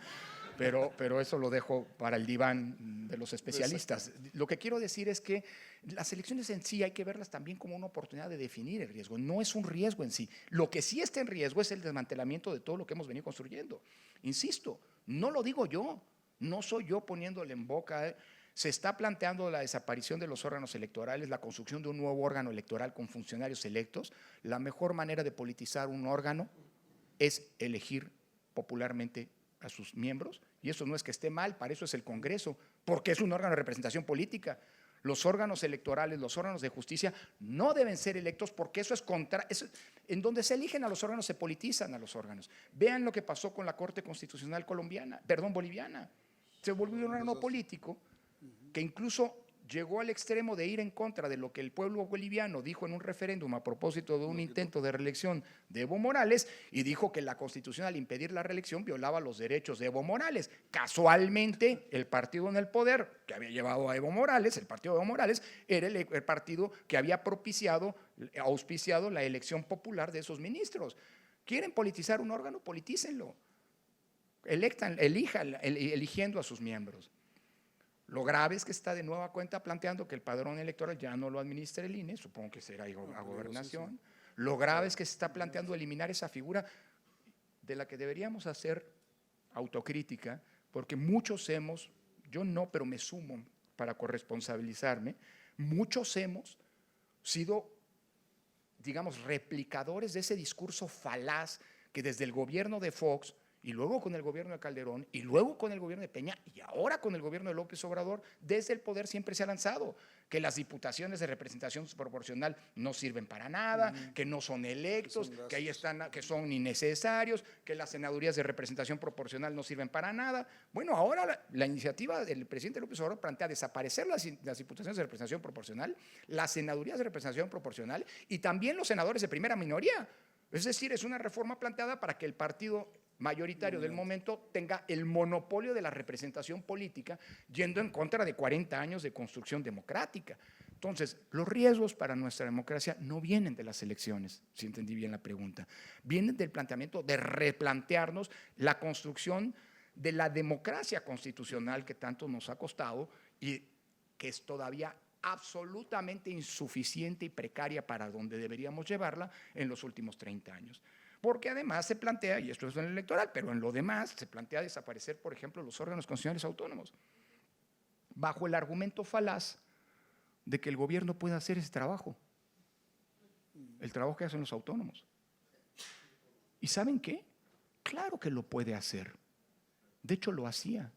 pero eso lo dejo para el diván de los especialistas. Lo que quiero decir es que las elecciones en sí hay que verlas también como una oportunidad de definir el riesgo. No es un riesgo en sí. Lo que sí está en riesgo es el desmantelamiento de todo lo que hemos venido construyendo. Insisto, no lo digo yo, no soy yo poniéndole en boca. Se está planteando la desaparición de los órganos electorales, la construcción de un nuevo órgano electoral con funcionarios electos. La mejor manera de politizar un órgano es elegir popularmente a sus miembros, y eso no es que esté mal, para eso es el Congreso, porque es un órgano de representación política. Los órganos electorales, los órganos de justicia no deben ser electos porque eso es en donde se eligen a los órganos se politizan a los órganos. Vean lo que pasó con la Corte Constitucional boliviana. Se volvió un órgano político que incluso llegó al extremo de ir en contra de lo que el pueblo boliviano dijo en un referéndum a propósito de un intento de reelección de Evo Morales, y dijo que la Constitución, al impedir la reelección, violaba los derechos de Evo Morales. Casualmente, el partido en el poder que había llevado a Evo Morales, el partido de Evo Morales, era el partido que había auspiciado la elección popular de esos ministros. ¿Quieren politizar un órgano? Politícenlo. Eligiendo a sus miembros. Lo grave es que está de nueva cuenta planteando que el padrón electoral ya no lo administra el INE, supongo que será a gobernación. Lo grave es que se está planteando eliminar esa figura de la que deberíamos hacer autocrítica, porque muchos yo no, pero me sumo para corresponsabilizarme, muchos hemos sido, digamos, replicadores de ese discurso falaz que desde el gobierno de Fox, y luego con el gobierno de Calderón, y luego con el gobierno de Peña, y ahora con el gobierno de López Obrador, desde el poder siempre se ha lanzado que las diputaciones de representación proporcional no sirven para nada, que no son electos, que ahí están, que son innecesarios, que las senadurías de representación proporcional no sirven para nada. Bueno, ahora la iniciativa del presidente López Obrador plantea desaparecer las diputaciones de representación proporcional, las senadurías de representación proporcional y también los senadores de primera minoría. Es decir, es una reforma planteada para que el partido mayoritario del momento tenga el monopolio de la representación política, yendo en contra de 40 años de construcción democrática. Entonces, los riesgos para nuestra democracia no vienen de las elecciones, si entendí bien la pregunta, vienen del planteamiento de replantearnos la construcción de la democracia constitucional que tanto nos ha costado y que es todavía absolutamente insuficiente y precaria para donde deberíamos llevarla en los últimos 30 años. Porque además se plantea, y esto es en el electoral, pero en lo demás se plantea desaparecer, por ejemplo, los órganos constitucionales autónomos, bajo el argumento falaz de que el gobierno puede hacer ese trabajo, el trabajo que hacen los autónomos. ¿Y saben qué? Claro que lo puede hacer. De hecho, lo hacía.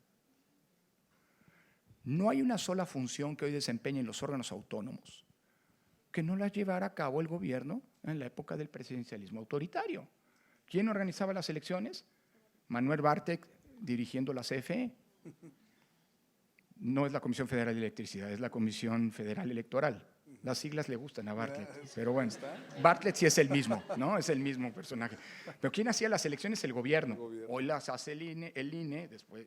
No hay una sola función que hoy desempeñen los órganos autónomos que no la llevara a cabo el gobierno en la época del presidencialismo autoritario. ¿Quién organizaba las elecciones? Manuel Bartlett dirigiendo la CFE. No es la Comisión Federal de Electricidad, es la Comisión Federal Electoral. Las siglas le gustan a Bartlett, pero bueno, Bartlett sí es el mismo, ¿no? Es el mismo personaje. Pero ¿quién hacía las elecciones? El gobierno. Hoy las hace el INE, después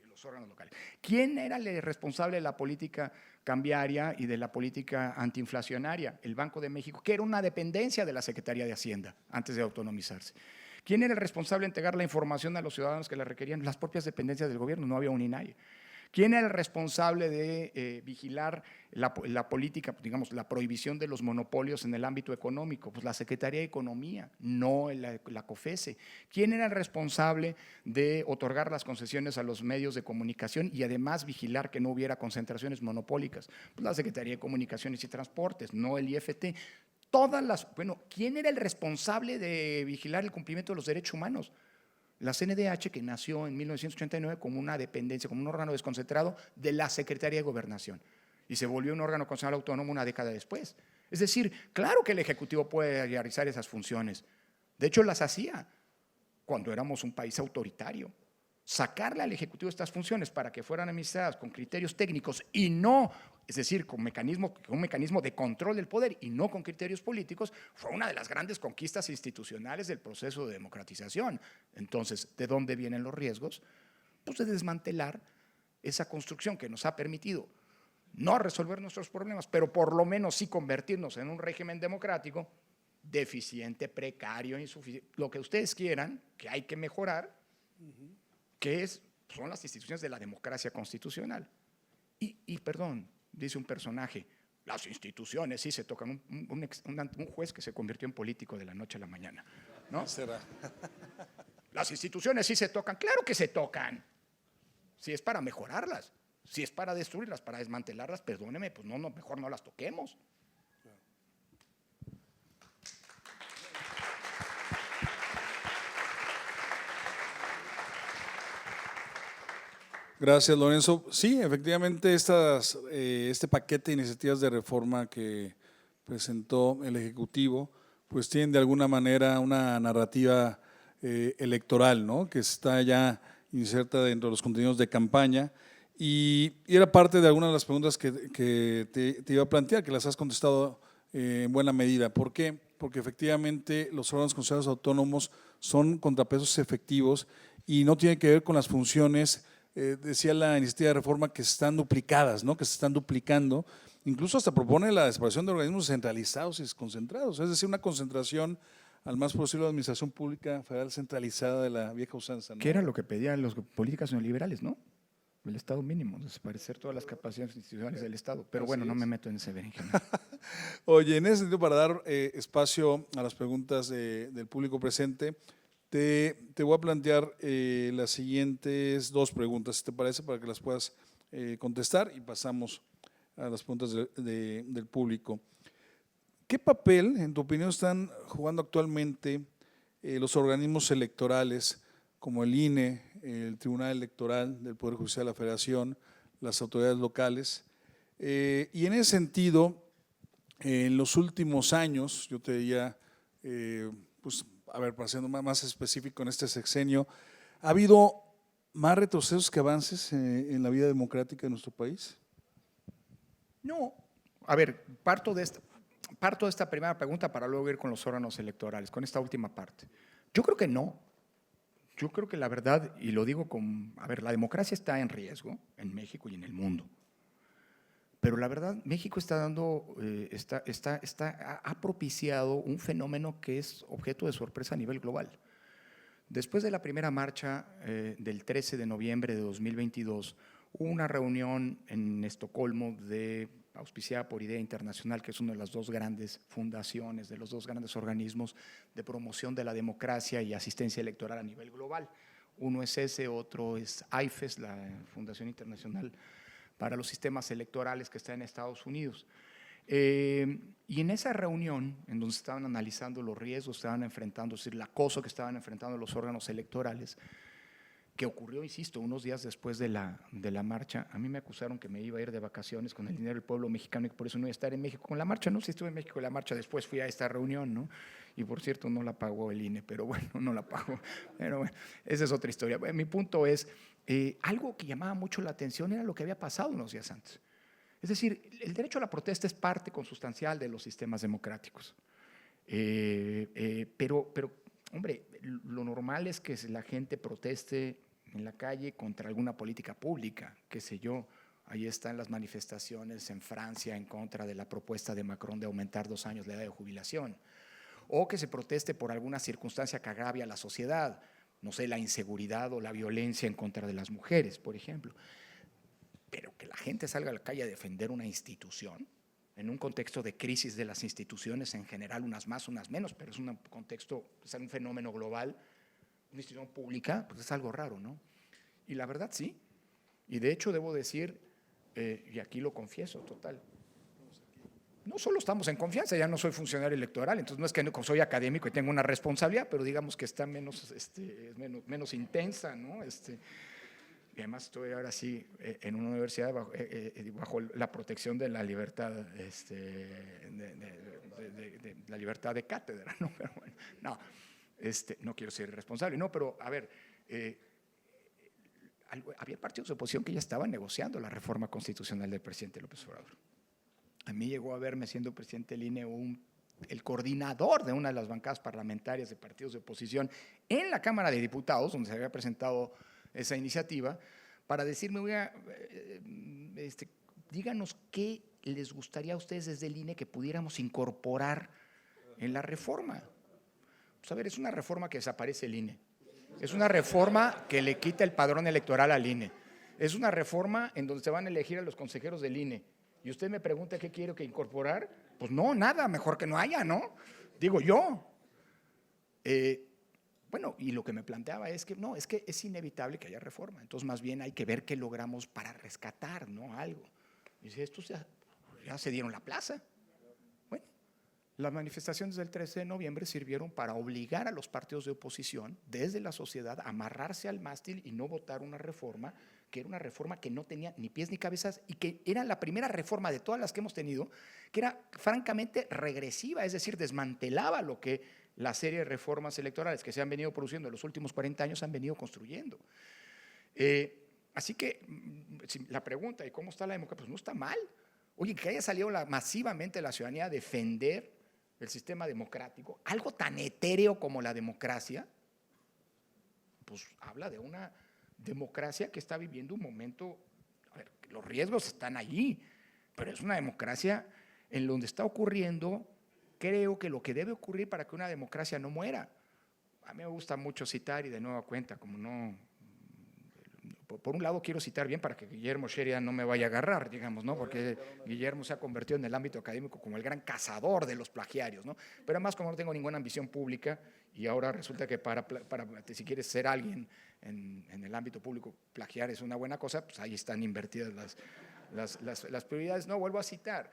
los órganos locales. ¿Quién era el responsable de la política cambiaria y de la política antiinflacionaria? El Banco de México, que era una dependencia de la Secretaría de Hacienda antes de autonomizarse. ¿Quién era el responsable de entregar la información a los ciudadanos que la requerían? Las propias dependencias del gobierno, no había un INAI. ¿Quién era el responsable de vigilar la política, digamos, la prohibición de los monopolios en el ámbito económico? Pues la Secretaría de Economía, no la COFESE. ¿Quién era el responsable de otorgar las concesiones a los medios de comunicación y además vigilar que no hubiera concentraciones monopólicas? Pues la Secretaría de Comunicaciones y Transportes, no el IFT. ¿Quién era el responsable de vigilar el cumplimiento de los derechos humanos? La CNDH, que nació en 1989 como una dependencia, como un órgano desconcentrado de la Secretaría de Gobernación y se volvió un órgano constitucional autónomo una década después. Es decir, claro que el Ejecutivo puede realizar esas funciones. De hecho, las hacía cuando éramos un país autoritario. Sacarle al Ejecutivo estas funciones para que fueran administradas con criterios técnicos y no, es decir, con un mecanismo de control del poder y no con criterios políticos, fue una de las grandes conquistas institucionales del proceso de democratización. Entonces, ¿de dónde vienen los riesgos? Pues de desmantelar esa construcción que nos ha permitido no resolver nuestros problemas, pero por lo menos sí convertirnos en un régimen democrático deficiente, precario, insuficiente, lo que ustedes quieran, que hay que mejorar, que son las instituciones de la democracia constitucional. Y perdón, dice un personaje, las instituciones sí se tocan, un juez que se convirtió en político de la noche a la mañana, ¿no? ¿Será? Las instituciones sí se tocan, claro que se tocan, si es para mejorarlas, si es para destruirlas, para desmantelarlas, perdóneme, pues no, mejor no las toquemos. Gracias, Lorenzo. Sí, efectivamente, este paquete de iniciativas de reforma que presentó el Ejecutivo, pues tienen de alguna manera una narrativa electoral, ¿no? Que está ya inserta dentro de los contenidos de campaña y era parte de algunas de las preguntas que te iba a plantear, que las has contestado en buena medida. ¿Por qué? Porque efectivamente los órganos considerados autónomos son contrapesos efectivos y no tienen que ver con las funciones. Decía la iniciativa de reforma que están duplicadas, ¿no? Que se están duplicando, incluso hasta propone la desaparición de organismos centralizados y desconcentrados, es decir, una concentración al más posible de la administración pública federal centralizada de la vieja usanza, ¿no? Que era lo que pedían las políticas neoliberales, ¿no? El Estado mínimo, desaparecer todas las capacidades institucionales del Estado. Pero bueno, no me meto en ese berenjena. Oye, en ese sentido, para dar espacio a las preguntas del público presente, te voy a plantear las siguientes dos preguntas, si te parece, para que las puedas contestar y pasamos a las preguntas del público. ¿Qué papel, en tu opinión, están jugando actualmente los organismos electorales como el INE, el Tribunal Electoral del Poder Judicial de la Federación, las autoridades locales? Y en ese sentido, en los últimos años, yo te diría, pues, a ver, para ser más específico en este sexenio, ¿ha habido más retrocesos que avances en la vida democrática de nuestro país? No, a ver, parto de esta primera pregunta para luego ir con los órganos electorales, con esta última parte. Yo creo que no. Yo creo que la verdad, y lo digo a ver, la democracia está en riesgo en México y en el mundo. Pero la verdad, México ha propiciado un fenómeno que es objeto de sorpresa a nivel global. Después de la primera marcha del 13 de noviembre de 2022, hubo una reunión en Estocolmo auspiciada por Idea Internacional, que es una de las dos grandes fundaciones, de los dos grandes organismos de promoción de la democracia y asistencia electoral a nivel global. Uno es ese, otro es AIFES, la Fundación Internacional para los Sistemas Electorales, que está en Estados Unidos. Y en esa reunión, en donde estaban analizando los riesgos, estaban enfrentando, es decir, el acoso que estaban enfrentando los órganos electorales, que ocurrió, insisto, unos días después de la marcha. A mí me acusaron que me iba a ir de vacaciones con el dinero del pueblo mexicano y que por eso no iba a estar en México con la marcha. No, sí estuve en México con la marcha, después fui a esta reunión, ¿no? Y por cierto, no la pagó el INE, pero bueno, no la pagó. Pero bueno, esa es otra historia. Mi punto es, algo que llamaba mucho la atención era lo que había pasado unos días antes. Es decir, el derecho a la protesta es parte consustancial de los sistemas democráticos. Pero, hombre, lo normal es que la gente proteste en la calle contra alguna política pública, qué sé yo. Ahí están las manifestaciones en Francia en contra de la propuesta de Macron de aumentar 2 años la edad de jubilación. O que se proteste por alguna circunstancia que agravia a la sociedad, no sé, la inseguridad o la violencia en contra de las mujeres, por ejemplo. Pero que la gente salga a la calle a defender una institución, en un contexto de crisis de las instituciones en general, unas más, unas menos, pero es un contexto, es un fenómeno global, una institución pública, pues es algo raro, ¿no? Y la verdad sí, y de hecho debo decir, y aquí lo confieso, total, no solo estamos en confianza, ya no soy funcionario electoral, entonces no es que soy académico y tengo una responsabilidad, pero digamos que está menos intensa, ¿no? Y además estoy ahora sí en una universidad bajo la protección de la libertad, de la libertad de cátedra, ¿no? Pero bueno, no, no quiero ser irresponsable, no, pero a ver, había partidos de oposición que ya estaban negociando la reforma constitucional del presidente López Obrador. A mí llegó a verme siendo presidente del INE el coordinador de una de las bancadas parlamentarias de partidos de oposición en la Cámara de Diputados, donde se había presentado esa iniciativa, para decirme, oiga, díganos qué les gustaría a ustedes desde el INE que pudiéramos incorporar en la reforma. Pues a ver, es una reforma que desaparece el INE. Es una reforma que le quita el padrón electoral al INE. Es una reforma en donde se van a elegir a los consejeros del INE. Y usted me pregunta qué quiero que incorporar. Pues no, nada, mejor que no haya, ¿no? Digo yo. Bueno, y lo que me planteaba es que no, es que es inevitable que haya reforma. Entonces, más bien hay que ver qué logramos para rescatar, ¿no? Algo. Y dice, estos ya se dieron la plaza. Bueno, las manifestaciones del 13 de noviembre sirvieron para obligar a los partidos de oposición, desde la sociedad, a amarrarse al mástil y no votar una reforma, que era una reforma que no tenía ni pies ni cabezas y que era la primera reforma de todas las que hemos tenido, que era francamente regresiva, es decir, desmantelaba lo que la serie de reformas electorales que se han venido produciendo en los últimos 40 años han venido construyendo. Así que la pregunta, ¿y cómo está la democracia? Pues no está mal. Oye, que haya salido masivamente la ciudadanía a defender el sistema democrático, algo tan etéreo como la democracia, pues habla de una democracia que está viviendo un momento, a ver, los riesgos están allí, pero es una democracia en donde está ocurriendo, creo que lo que debe ocurrir para que una democracia no muera. A mí me gusta mucho citar y de nueva cuenta, como no, por un lado quiero citar bien para que Guillermo Sheridan no me vaya a agarrar, digamos, ¿no? Porque Guillermo se ha convertido en el ámbito académico como el gran cazador de los plagiarios, ¿no? Pero además como no tengo ninguna ambición pública y ahora resulta que si quieres ser alguien en el ámbito público, plagiar es una buena cosa, pues ahí están invertidas las prioridades. No, vuelvo a citar.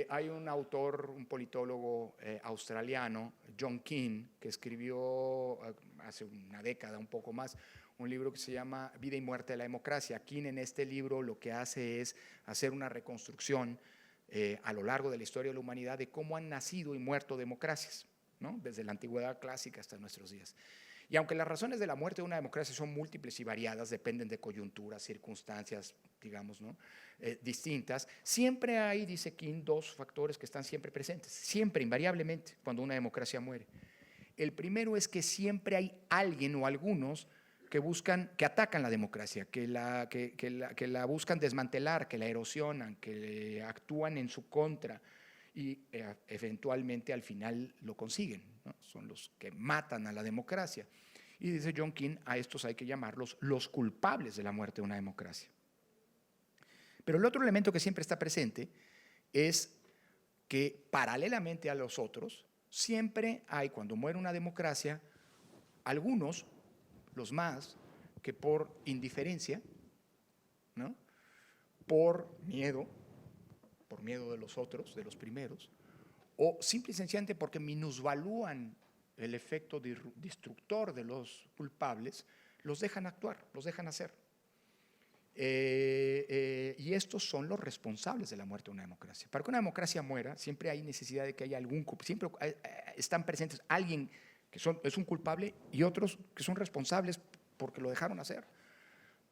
Hay un autor, un politólogo australiano, John Keane, que escribió hace una década, un poco más, un libro que se llama Vida y muerte de la democracia. Keane en este libro lo que hace es hacer una reconstrucción a lo largo de la historia de la humanidad de cómo han nacido y muerto democracias, ¿no? Desde la antigüedad clásica hasta nuestros días. Y aunque las razones de la muerte de una democracia son múltiples y variadas, dependen de coyunturas, circunstancias, digamos, ¿no? Distintas, siempre hay, dice King, dos factores que están siempre presentes, siempre, invariablemente, cuando una democracia muere. El primero es que siempre hay alguien o algunos que atacan la democracia, que la buscan desmantelar, que la erosionan, que actúan en su contra y eventualmente al final lo consiguen, ¿no? Son los que matan a la democracia. Y dice John Keane, a estos hay que llamarlos los culpables de la muerte de una democracia. Pero el otro elemento que siempre está presente es que paralelamente a los otros, siempre hay, cuando muere una democracia, algunos, los más, que por indiferencia, ¿no? por miedo de los otros, de los primeros, o simple y sencillamente porque minusvalúan el efecto destructor de los culpables, los dejan actuar, los dejan hacer. Y estos son los responsables de la muerte de una democracia. Para que una democracia muera, siempre hay necesidad de que haya siempre están presentes alguien que es un culpable y otros que son responsables porque lo dejaron hacer.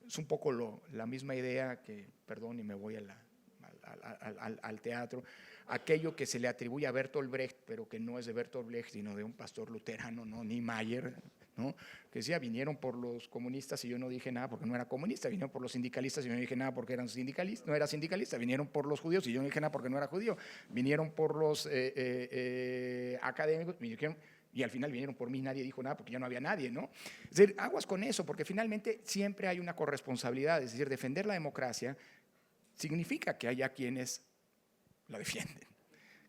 Es un poco la misma idea que, perdón, y me voy al teatro, aquello que se le atribuye a Bertolt Brecht, pero que no es de Bertolt Brecht, sino de un pastor luterano, ¿no? Niemeyer, ¿no? Que decía, vinieron por los comunistas y yo no dije nada porque no era comunista, vinieron por los sindicalistas y yo no dije nada porque eran sindicalistas, no era sindicalista, vinieron por los judíos y yo no dije nada porque no era judío, vinieron por los académicos y al final vinieron por mí, nadie dijo nada porque ya no había nadie, ¿no? Es decir, aguas con eso, porque finalmente siempre hay una corresponsabilidad, es decir, defender la democracia significa que haya quienes la defienden.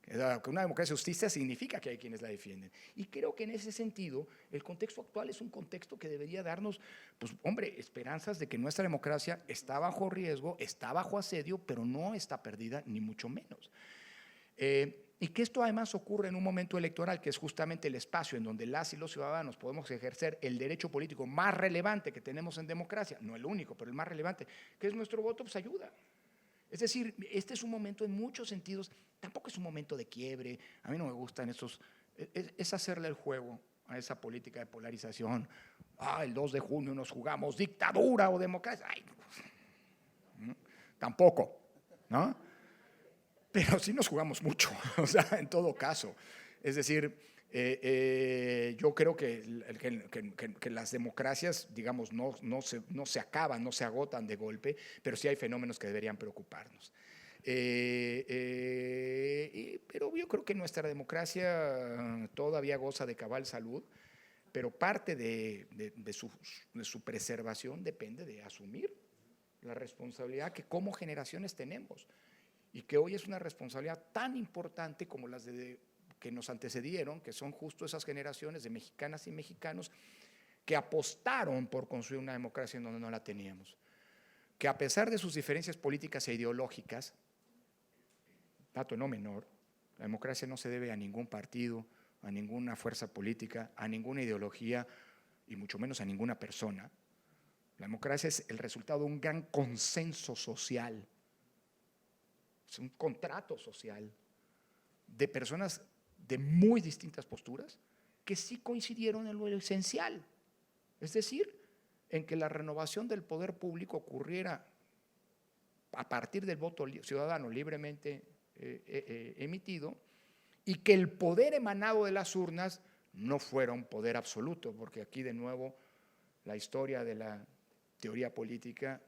Que una democracia justicia significa que hay quienes la defienden. Y creo que en ese sentido, el contexto actual es un contexto que debería darnos, pues, hombre, esperanzas de que nuestra democracia está bajo riesgo, está bajo asedio, pero no está perdida, ni mucho menos. Y que esto además ocurre en un momento electoral, que es justamente el espacio en donde las y los ciudadanos podemos ejercer el derecho político más relevante que tenemos en democracia, no el único, pero el más relevante, que es nuestro voto, pues ayuda. Es decir, este es un momento en muchos sentidos, tampoco es un momento de quiebre, a mí no me gustan estos, es hacerle el juego a esa política de polarización. El 2 de junio nos jugamos dictadura o democracia. Ay, tampoco, ¿no? Pero sí nos jugamos mucho, o sea, en todo caso. Es decir, yo creo que las democracias, digamos, no se acaban, no se agotan de golpe, pero sí hay fenómenos que deberían preocuparnos. Pero yo creo que nuestra democracia todavía goza de cabal salud, pero parte de su preservación depende de asumir la responsabilidad que como generaciones tenemos. Y que hoy es una responsabilidad tan importante como las que nos antecedieron, que son justo esas generaciones de mexicanas y mexicanos que apostaron por construir una democracia en donde no la teníamos. Que a pesar de sus diferencias políticas e ideológicas, dato no menor, la democracia no se debe a ningún partido, a ninguna fuerza política, a ninguna ideología y mucho menos a ninguna persona. La democracia es el resultado de un gran consenso social. Es un contrato social de personas de muy distintas posturas que sí coincidieron en lo esencial, es decir, en que la renovación del poder público ocurriera a partir del voto ciudadano libremente emitido y que el poder emanado de las urnas no fuera un poder absoluto, porque aquí de nuevo la historia de la teoría política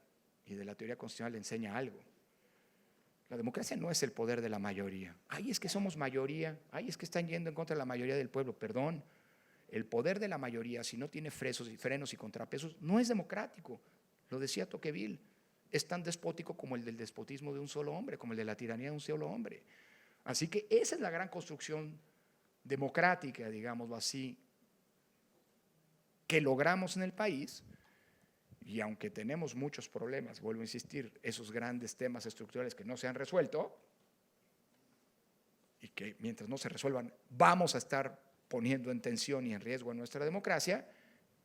y de la teoría constitucional enseña algo. La democracia no es el poder de la mayoría. Ay, es que somos mayoría. Ay, es que están yendo en contra de la mayoría del pueblo. Perdón. El poder de la mayoría, si no tiene frenos y contrapesos, no es democrático. Lo decía Tocqueville. Es tan despótico como el del despotismo de un solo hombre, como el de la tiranía de un solo hombre. Así que esa es la gran construcción democrática, digámoslo así, que logramos en el país. Y aunque tenemos muchos problemas, vuelvo a insistir, esos grandes temas estructurales que no se han resuelto y que mientras no se resuelvan vamos a estar poniendo en tensión y en riesgo a nuestra democracia,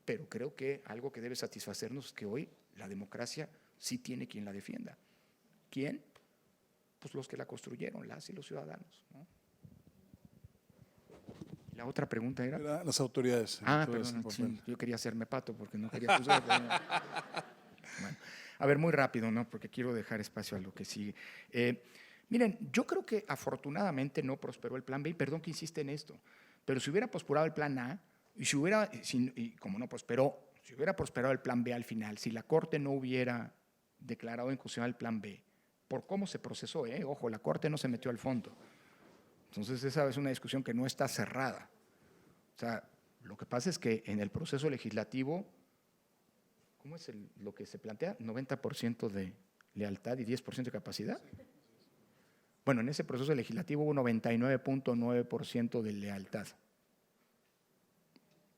pero creo que algo que debe satisfacernos es que hoy la democracia sí tiene quien la defienda. ¿Quién? Pues los que la construyeron, las y los ciudadanos, ¿no? La otra pregunta era… Las autoridades. Perdón, sí, yo quería hacerme pato porque no quería juzgar. Bueno, a ver, muy rápido, ¿no? Porque quiero dejar espacio a lo que sigue. Miren, yo creo que afortunadamente no prosperó el plan B, y perdón que insiste en esto, pero si hubiera prosperado el plan A, y como no prosperó, si hubiera prosperado el plan B al final, si la Corte no hubiera declarado inconstitucional el plan B, por cómo se procesó, ojo, la Corte no se metió al fondo. Entonces esa es una discusión que no está cerrada. O sea, lo que pasa es que en el proceso legislativo, ¿cómo es lo que se plantea? 90% de lealtad y 10% de capacidad. Bueno, en ese proceso legislativo hubo 99.9% de lealtad.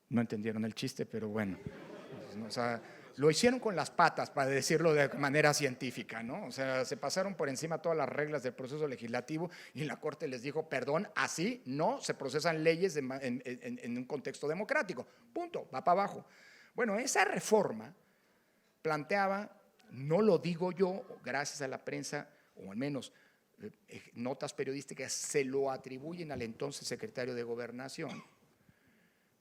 No entendieron el chiste, pero bueno. O sea, lo hicieron con las patas, para decirlo de manera científica, ¿no? O sea, se pasaron por encima todas las reglas del proceso legislativo y la Corte les dijo, perdón, así no se procesan leyes en un contexto democrático. Punto, va para abajo. Bueno, esa reforma planteaba, no lo digo yo, gracias a la prensa, o al menos notas periodísticas se lo atribuyen al entonces secretario de Gobernación,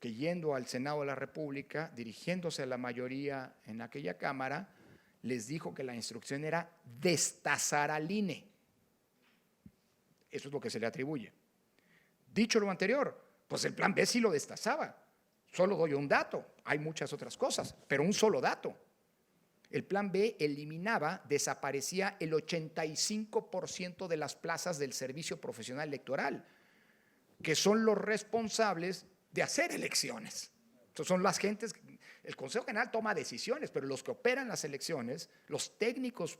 que yendo al Senado de la República, dirigiéndose a la mayoría en aquella Cámara, les dijo que la instrucción era destazar al INE. Eso es lo que se le atribuye. Dicho lo anterior, pues el plan B sí lo destazaba. Solo doy un dato, hay muchas otras cosas, pero un solo dato. El plan B eliminaba, desaparecía el 85% de las plazas del servicio profesional electoral, que son los responsables de hacer elecciones. Entonces son las gentes, el Consejo General toma decisiones, pero los que operan las elecciones, los técnicos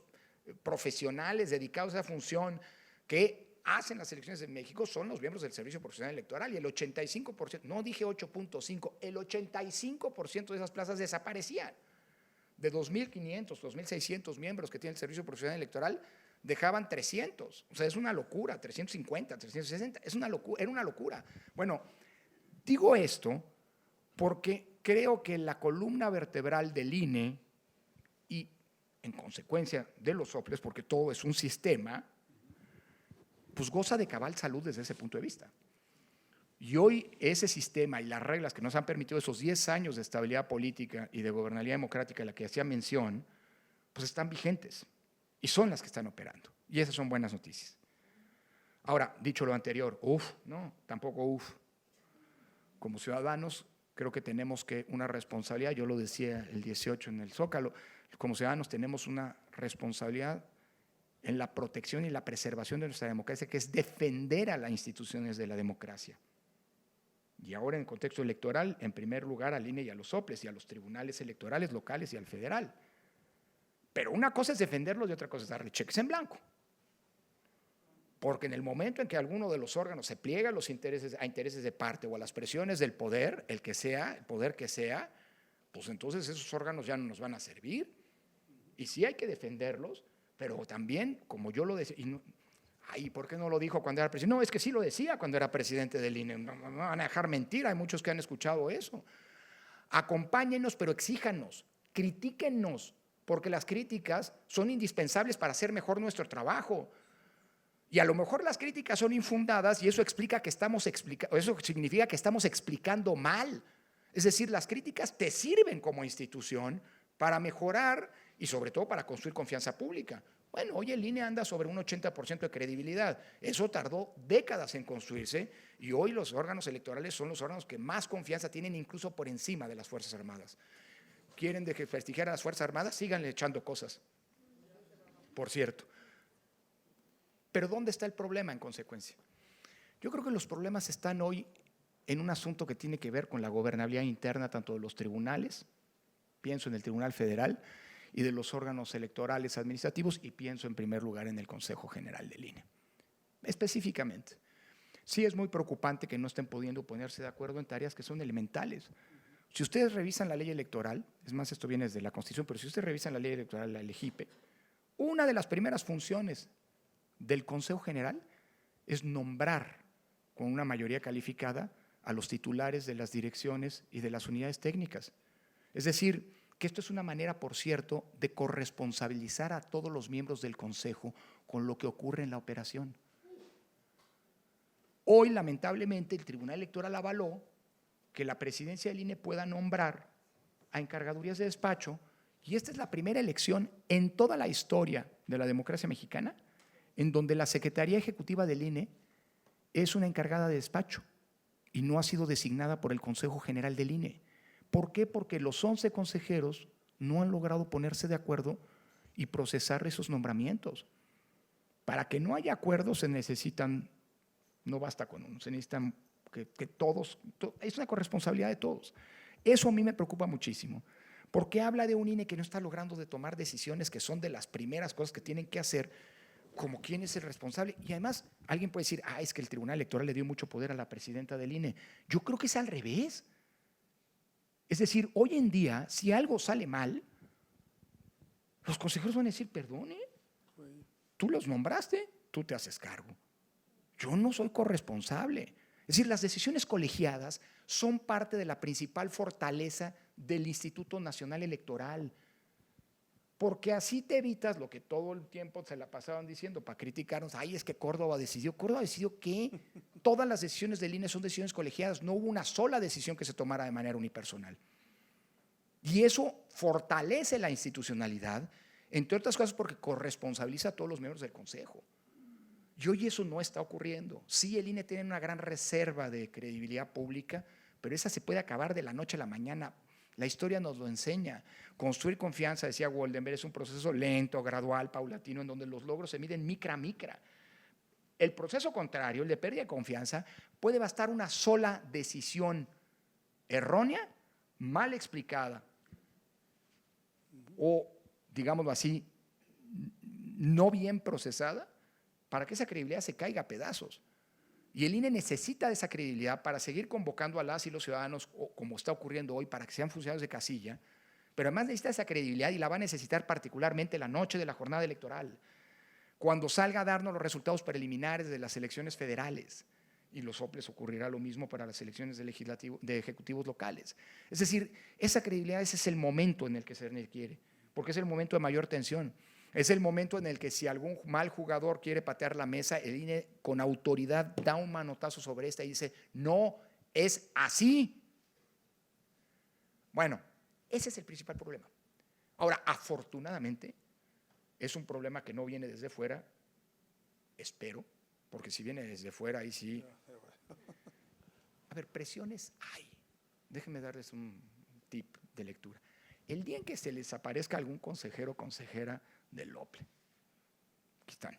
profesionales dedicados a esa función que hacen las elecciones en México son los miembros del Servicio Profesional Electoral y el 85%, no dije 8.5, el 85% de esas plazas desaparecían. De 2.500, 2.600 miembros que tiene el Servicio Profesional Electoral, dejaban 300. O sea, es una locura, 350, 360, es una locura, era una locura. Bueno, digo esto porque creo que la columna vertebral del INE y, en consecuencia, de los soples, porque todo es un sistema, pues goza de cabal salud desde ese punto de vista. Y hoy ese sistema y las reglas que nos han permitido esos 10 años de estabilidad política y de gobernabilidad democrática a la que hacía mención, pues están vigentes y son las que están operando. Y esas son buenas noticias. Ahora, dicho lo anterior, tampoco. Como ciudadanos, creo que tenemos una responsabilidad, yo lo decía el 18 en el Zócalo, como ciudadanos tenemos una responsabilidad en la protección y la preservación de nuestra democracia, que es defender a las instituciones de la democracia. Y ahora en el contexto electoral, en primer lugar al INE y a los soples y a los tribunales electorales locales y al federal. Pero una cosa es defenderlos y otra cosa es darle cheques en blanco. Porque en el momento en que alguno de los órganos se pliega a intereses de parte o a las presiones del poder, el poder que sea, pues entonces esos órganos ya no nos van a servir. Y sí hay que defenderlos, pero también, como yo lo decía, ¿por qué no lo dijo cuando era presidente? No, es que sí lo decía cuando era presidente del INE. No me van a dejar mentir, hay muchos que han escuchado eso. Acompáñenos, pero exíjanos, critíquennos, porque las críticas son indispensables para hacer mejor nuestro trabajo. Y a lo mejor las críticas son infundadas y eso significa que estamos explicando mal. Es decir, las críticas te sirven como institución para mejorar y sobre todo para construir confianza pública. Bueno, hoy el INE anda sobre un 80% de credibilidad. Eso tardó décadas en construirse y hoy los órganos electorales son los órganos que más confianza tienen incluso por encima de las Fuerzas Armadas. ¿Quieren desprestigiar a las Fuerzas Armadas? Síganle echando cosas, por cierto. Pero ¿dónde está el problema en consecuencia? Yo creo que los problemas están hoy en un asunto que tiene que ver con la gobernabilidad interna tanto de los tribunales, pienso en el Tribunal Federal, y de los órganos electorales administrativos, y pienso en primer lugar en el Consejo General del INE. Específicamente, sí es muy preocupante que no estén pudiendo ponerse de acuerdo en tareas que son elementales. Si ustedes revisan la ley electoral, es más, esto viene desde la Constitución, pero si ustedes revisan la ley electoral, la ELEGIPE, una de las primeras funciones del Consejo General es nombrar con una mayoría calificada a los titulares de las direcciones y de las unidades técnicas. Es decir, que esto es una manera, por cierto, de corresponsabilizar a todos los miembros del Consejo con lo que ocurre en la operación. Hoy, lamentablemente, el Tribunal Electoral avaló que la presidencia del INE pueda nombrar a encargadurías de despacho, y esta es la primera elección en toda la historia de la democracia mexicana en donde la Secretaría Ejecutiva del INE es una encargada de despacho y no ha sido designada por el Consejo General del INE. ¿Por qué? Porque los 11 consejeros no han logrado ponerse de acuerdo y procesar esos nombramientos. Para que no haya acuerdos se necesitan, no basta con uno, se necesitan que todos, es una corresponsabilidad de todos. Eso a mí me preocupa muchísimo, porque habla de un INE que no está logrando de tomar decisiones que son de las primeras cosas que tienen que hacer, como quién es el responsable. Y además, alguien puede decir, es que el Tribunal Electoral le dio mucho poder a la presidenta del INE. Yo creo que es al revés. Es decir, hoy en día, si algo sale mal, los consejeros van a decir, perdone, tú los nombraste, tú te haces cargo. Yo no soy corresponsable. Es decir, las decisiones colegiadas son parte de la principal fortaleza del Instituto Nacional Electoral, porque así te evitas lo que todo el tiempo se la pasaban diciendo para criticarnos. Es que Córdoba decidió. ¿Córdoba decidió qué? Todas las decisiones del INE son decisiones colegiadas. No hubo una sola decisión que se tomara de manera unipersonal. Y eso fortalece la institucionalidad, entre otras cosas porque corresponsabiliza a todos los miembros del Consejo. Y hoy eso no está ocurriendo. Sí, el INE tiene una gran reserva de credibilidad pública, pero esa se puede acabar de la noche a la mañana. La historia nos lo enseña. Construir confianza, decía Woldenberg, es un proceso lento, gradual, paulatino, en donde los logros se miden micra a micra. El proceso contrario, el de pérdida de confianza, puede bastar una sola decisión errónea, mal explicada o, digámoslo así, no bien procesada, para que esa credibilidad se caiga a pedazos. Y el INE necesita de esa credibilidad para seguir convocando a las y los ciudadanos, como está ocurriendo hoy, para que sean funcionarios de casilla, pero además necesita esa credibilidad y la va a necesitar particularmente la noche de la jornada electoral. Cuando salga a darnos los resultados preliminares de las elecciones federales, y los soples ocurrirá lo mismo para las elecciones de ejecutivos locales. Es decir, esa credibilidad, ese es el momento en el que se requiere, porque es el momento de mayor tensión. Es el momento en el que si algún mal jugador quiere patear la mesa, el INE con autoridad da un manotazo sobre esta y dice, no, es así. Bueno, ese es el principal problema. Ahora, afortunadamente, es un problema que no viene desde fuera, espero, porque si viene desde fuera, ahí sí. A ver, presiones hay. Déjenme darles un tip de lectura. El día en que se les aparezca algún consejero o consejera del OPLE, aquí están,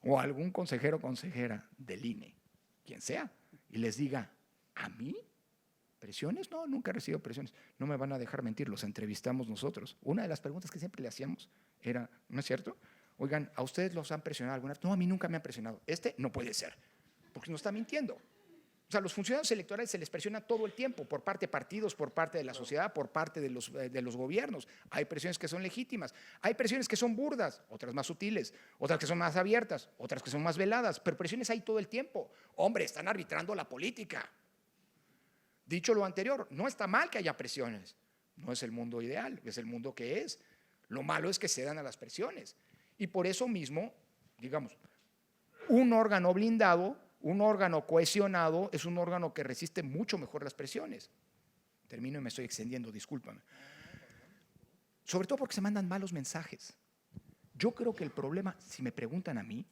o algún consejero o consejera del INE, quien sea, y les diga, ¿a mí? ¿Presiones? No, nunca he recibido presiones. No me van a dejar mentir, los entrevistamos nosotros. Una de las preguntas que siempre le hacíamos era, ¿no es cierto? Oigan, ¿a ustedes los han presionado alguna vez? No, a mí nunca me han presionado. No puede ser, porque no está mintiendo. O sea, los funcionarios electorales se les presiona todo el tiempo, por parte de partidos, por parte de la sociedad, por parte de los gobiernos. Hay presiones que son legítimas, hay presiones que son burdas, otras más sutiles, otras que son más abiertas, otras que son más veladas, pero presiones hay todo el tiempo. Hombre, están arbitrando la política. Dicho lo anterior, no está mal que haya presiones. No es el mundo ideal, es el mundo que es. Lo malo es que cedan a las presiones. Y por eso mismo, digamos, un órgano blindado, un órgano cohesionado, es un órgano que resiste mucho mejor las presiones. Termino y me estoy extendiendo, discúlpame. Sobre todo porque se mandan malos mensajes. Yo creo que el problema, si me preguntan a mí,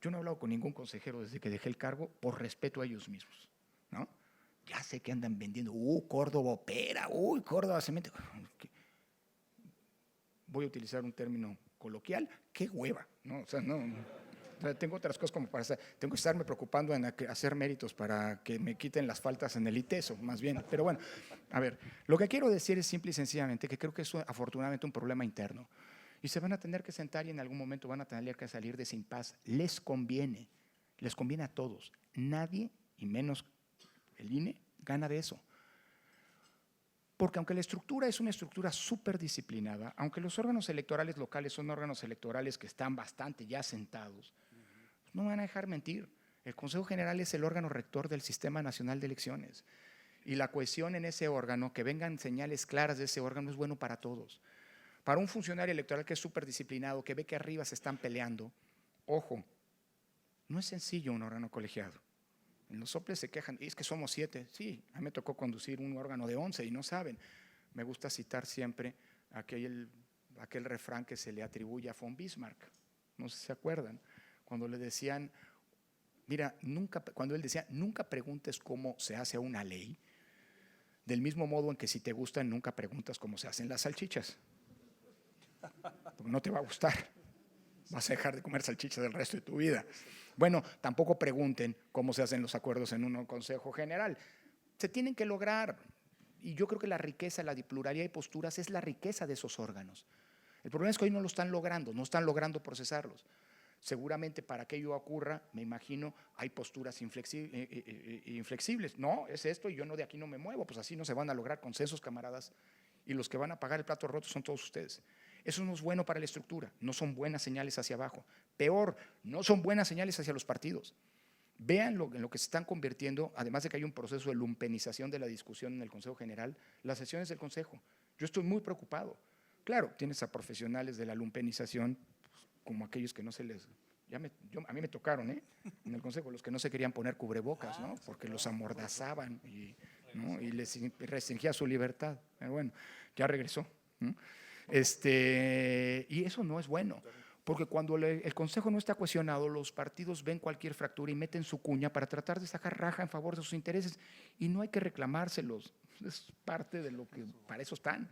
yo no he hablado con ningún consejero desde que dejé el cargo por respeto a ellos mismos, ¿no? Ya sé que andan vendiendo, Córdoba opera, Córdoba cemento. Voy a utilizar un término coloquial, qué hueva, ¿no? O sea, no, o sea, tengo otras cosas como para hacer, tengo que estarme preocupando en hacer méritos para que me quiten las faltas en el ITESO, más bien. Pero bueno, a ver, lo que quiero decir es simple y sencillamente que creo que es afortunadamente un problema interno y se van a tener que sentar y en algún momento van a tener que salir de ese impasse. Les conviene a todos. Nadie, y menos el INE, gana de eso. Porque aunque la estructura es una estructura súper disciplinada, aunque los órganos electorales locales son órganos electorales que están bastante ya sentados, no me van a dejar mentir. El Consejo General es el órgano rector del Sistema Nacional de Elecciones. Y la cohesión en ese órgano, que vengan señales claras de ese órgano, es bueno para todos. Para un funcionario electoral que es súper disciplinado, que ve que arriba se están peleando, ojo, no es sencillo un órgano colegiado. En los soples se quejan, es que somos 7. Sí, a mí me tocó conducir un órgano de 11 y no saben. Me gusta citar siempre aquel refrán que se le atribuye a von Bismarck. No sé si se acuerdan. Cuando le decían, mira, cuando él decía, nunca preguntes cómo se hace una ley, del mismo modo en que si te gustan, nunca preguntas cómo se hacen las salchichas. Porque no te va a gustar. Vas a dejar de comer salchichas el resto de tu vida. Bueno, tampoco pregunten cómo se hacen los acuerdos en un consejo general. Se tienen que lograr. Y yo creo que la riqueza, la pluralidad de posturas es la riqueza de esos órganos. El problema es que hoy no lo están logrando, no están logrando procesarlos. Seguramente para que ello ocurra, me imagino, hay posturas inflexibles. No, es esto y yo no de aquí no me muevo. Pues así no se van a lograr consensos, camaradas. Y los que van a pagar el plato roto son todos ustedes. Eso no es bueno para la estructura, no son buenas señales hacia abajo. Peor, no son buenas señales hacia los partidos. Vean en lo que se están convirtiendo, además de que hay un proceso de lumpenización de la discusión en el Consejo General, las sesiones del Consejo. Yo estoy muy preocupado. Claro, tienes a profesionales de la lumpenización, como aquellos que no se les… a mí me tocaron, en el Consejo, los que no se querían poner cubrebocas, ¿no? Porque los amordazaban ¿no? Y les restringía su libertad. Pero bueno, ya regresó, ¿no? Y eso no es bueno, porque cuando el Consejo no está cohesionado, los partidos ven cualquier fractura y meten su cuña para tratar de sacar raja en favor de sus intereses, y no hay que reclamárselos, es parte de lo que para eso están.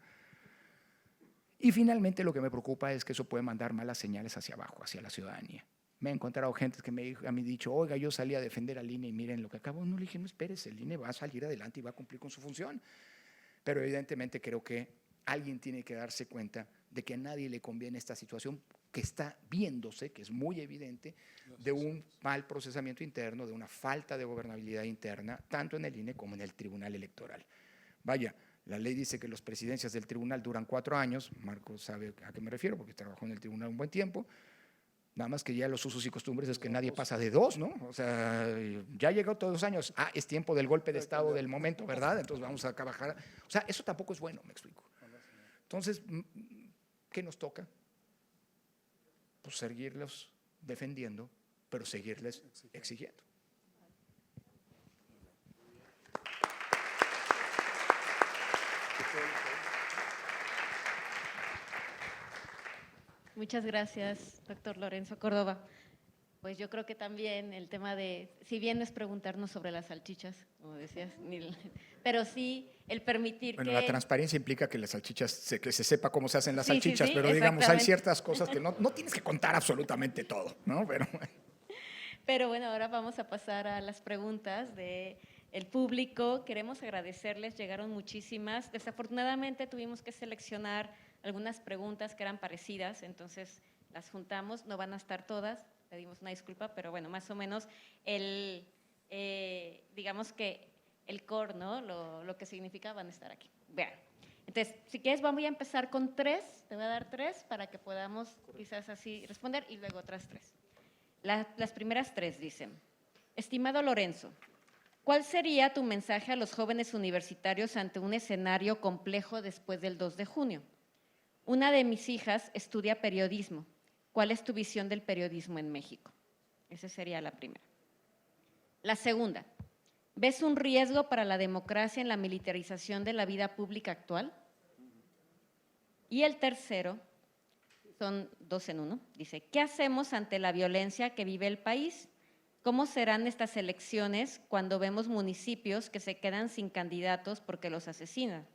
Y finalmente lo que me preocupa es que eso puede mandar malas señales hacia abajo, hacia la ciudadanía. Me he encontrado gente que me ha dicho, oiga, yo salí a defender al INE y miren lo que acabo. No, le dije, no espérese, el INE va a salir adelante y va a cumplir con su función. Pero evidentemente creo que alguien tiene que darse cuenta de que a nadie le conviene esta situación que está viéndose, que es muy evidente, de un mal procesamiento interno, de una falta de gobernabilidad interna, tanto en el INE como en el Tribunal Electoral. Vaya, la ley dice que las presidencias del tribunal duran 4 años, Marcos sabe a qué me refiero porque trabajó en el tribunal un buen tiempo. Nada más que ya los usos y costumbres es que nadie pasa de 2, ¿no? O sea, ya llegó todos los años, es tiempo del golpe de Estado del momento, ¿verdad? Entonces vamos a trabajar. O sea, eso tampoco es bueno, me explico. Entonces, ¿qué nos toca? Pues seguirlos defendiendo, pero seguirles exigiendo. Muchas gracias, doctor Lorenzo Córdoba. Pues yo creo que también el tema de, si bien no es preguntarnos sobre las salchichas, como decías, pero sí el permitir Bueno, que… la transparencia implica que las salchichas, que se sepa cómo se hacen las Sí, sí, salchichas, sí, pero digamos, hay exactamente. ciertas cosas que no tienes que contar absolutamente todo, ¿no? Pero bueno, ahora vamos a pasar a las preguntas del público. Queremos agradecerles, llegaron muchísimas. Desafortunadamente tuvimos que seleccionar algunas preguntas que eran parecidas, entonces las juntamos, no van a estar todas, pedimos una disculpa, pero bueno, más o menos digamos que el core, ¿no? Lo que significa van a estar aquí. Vean. Entonces, si quieres, voy a empezar con 3, te voy a dar 3 para que podamos quizás así responder y luego otras 3. Las primeras 3 dicen: estimado Lorenzo, ¿cuál sería tu mensaje a los jóvenes universitarios ante un escenario complejo después del 2 de junio? Una de mis hijas estudia periodismo. ¿Cuál es tu visión del periodismo en México? Esa sería la primera. La segunda, ¿ves un riesgo para la democracia en la militarización de la vida pública actual? Y el tercero, son 2 en 1, dice: ¿qué hacemos ante la violencia que vive el país? ¿Cómo serán estas elecciones cuando vemos municipios que se quedan sin candidatos porque los asesinan?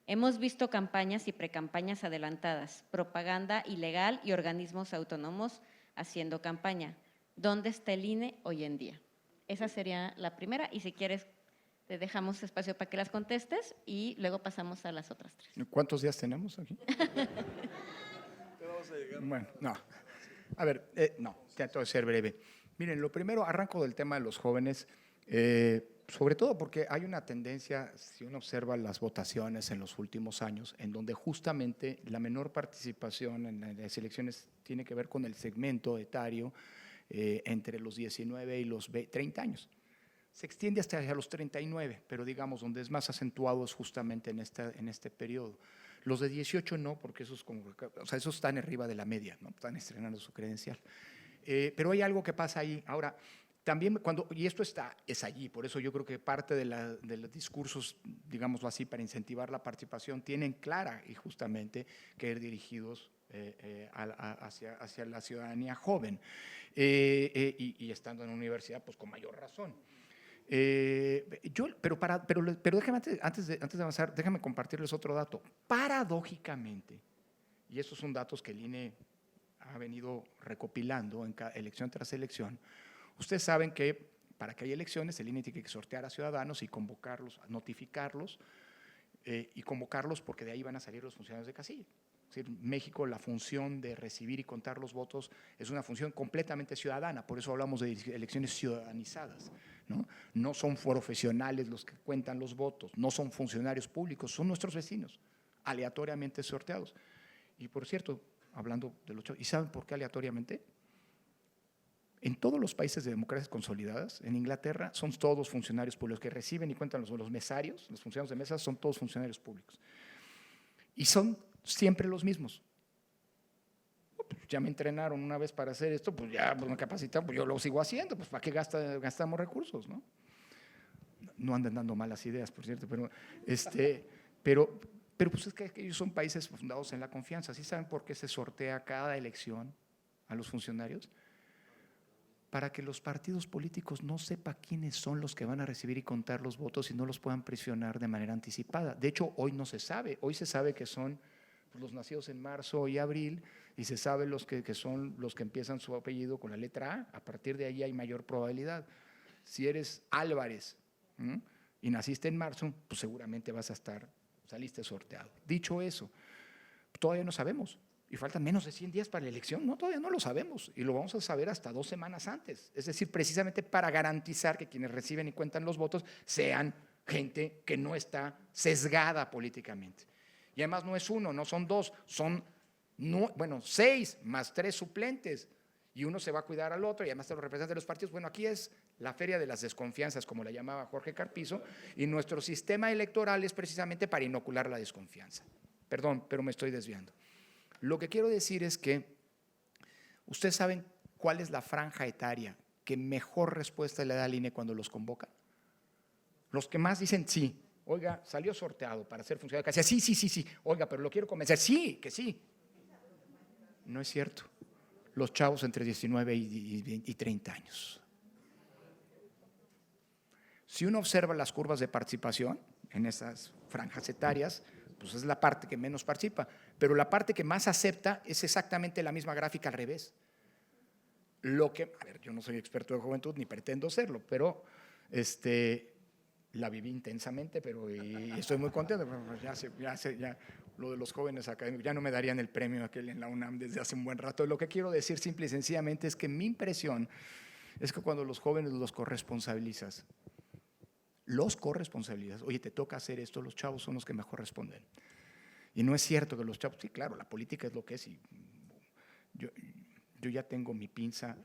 Hemos visto campañas y precampañas adelantadas, propaganda ilegal y organismos autónomos haciendo campaña. ¿Dónde está el INE hoy en día? Esa sería la primera, y si quieres te dejamos espacio para que las contestes y luego pasamos a las otras 3. ¿Cuántos días tenemos aquí? Bueno, no. A ver, no, trato de ser breve. Miren, lo primero, arranco del tema de los jóvenes, sobre todo porque hay una tendencia, si uno observa las votaciones en los últimos años, en donde justamente la menor participación en las elecciones tiene que ver con el segmento etario entre los 19 y los 30 años. Se extiende hasta los 39, pero digamos, donde es más acentuado es justamente en este periodo. Los de 18 no, porque esos, esos están arriba de la media, ¿no? Están estrenando su credencial. Pero hay algo que pasa ahí. Ahora, también y esto es allí, por eso yo creo que parte de los discursos, digámoslo así, para incentivar la participación, tienen clara y justamente que ir dirigidos hacia la ciudadanía joven y estando en la universidad, pues con mayor razón. Pero déjame, antes de avanzar, déjame compartirles otro dato. Paradójicamente, y estos son datos que el INE ha venido recopilando en cada elección tras elección, ustedes saben que para que haya elecciones el INE tiene que sortear a ciudadanos y convocarlos, notificarlos y convocarlos, porque de ahí van a salir los funcionarios de casilla. Es decir, México, la función de recibir y contar los votos es una función completamente ciudadana, por eso hablamos de elecciones ciudadanizadas. No son profesionales los que cuentan los votos, no son funcionarios públicos, son nuestros vecinos, aleatoriamente sorteados. Y por cierto, hablando de los ¿y saben por qué aleatoriamente? En todos los países de democracias consolidadas, en Inglaterra, son todos funcionarios públicos. Los que reciben y cuentan los mesarios, los funcionarios de mesa, son todos funcionarios públicos. Y son siempre los mismos. Ya me entrenaron una vez para hacer esto, pues ya me capacitaron, pues yo lo sigo haciendo, pues ¿para qué gastamos recursos? No andan dando malas ideas, por cierto, pero pues es que ellos son países fundados en la confianza. ¿Sí saben por qué se sortea cada elección a los funcionarios? Para que los partidos políticos no sepan quiénes son los que van a recibir y contar los votos y no los puedan presionar de manera anticipada. De hecho, hoy no se sabe, hoy se sabe que son los nacidos en marzo y abril, y se sabe los que son los que empiezan su apellido con la letra A. A partir de ahí hay mayor probabilidad. Si eres Álvarez y naciste en marzo, pues seguramente saliste sorteado. Dicho eso, todavía no sabemos, y faltan menos de 100 días para la elección. No, todavía no lo sabemos, y lo vamos a saber hasta 2 semanas antes. Es decir, precisamente para garantizar que quienes reciben y cuentan los votos sean gente que no está sesgada políticamente. Y además no es 1, no son 2, son 6 más 3 suplentes. y uno se va a cuidar al otro y además te lo representan los partidos. Bueno, aquí es la feria de las desconfianzas, como la llamaba Jorge Carpizo, y nuestro sistema electoral es precisamente para inocular la desconfianza. Perdón, pero me estoy desviando. Lo que quiero decir es que ustedes saben cuál es la franja etaria que mejor respuesta le da al INE cuando los convoca. Los que más dicen sí. Oiga, salió sorteado para ser funcionario de casa. Sí. Oiga, pero lo quiero convencer. Sí, que sí. No es cierto. Los chavos entre 19 y 30 años. Si uno observa las curvas de participación en esas franjas etarias, pues es la parte que menos participa, pero la parte que más acepta es exactamente la misma gráfica al revés. A ver, yo no soy experto de juventud ni pretendo serlo, pero la viví intensamente, pero y estoy muy contento. Ya lo de los jóvenes académicos, ya no me darían el premio aquel en la UNAM desde hace un buen rato. Lo que quiero decir simple y sencillamente es que mi impresión es que cuando los jóvenes los corresponsabilizas, oye, te toca hacer esto, los chavos son los que mejor responden. Y no es cierto que los chavos, sí, claro, la política es lo que es. Y yo ya tengo mis pinzas,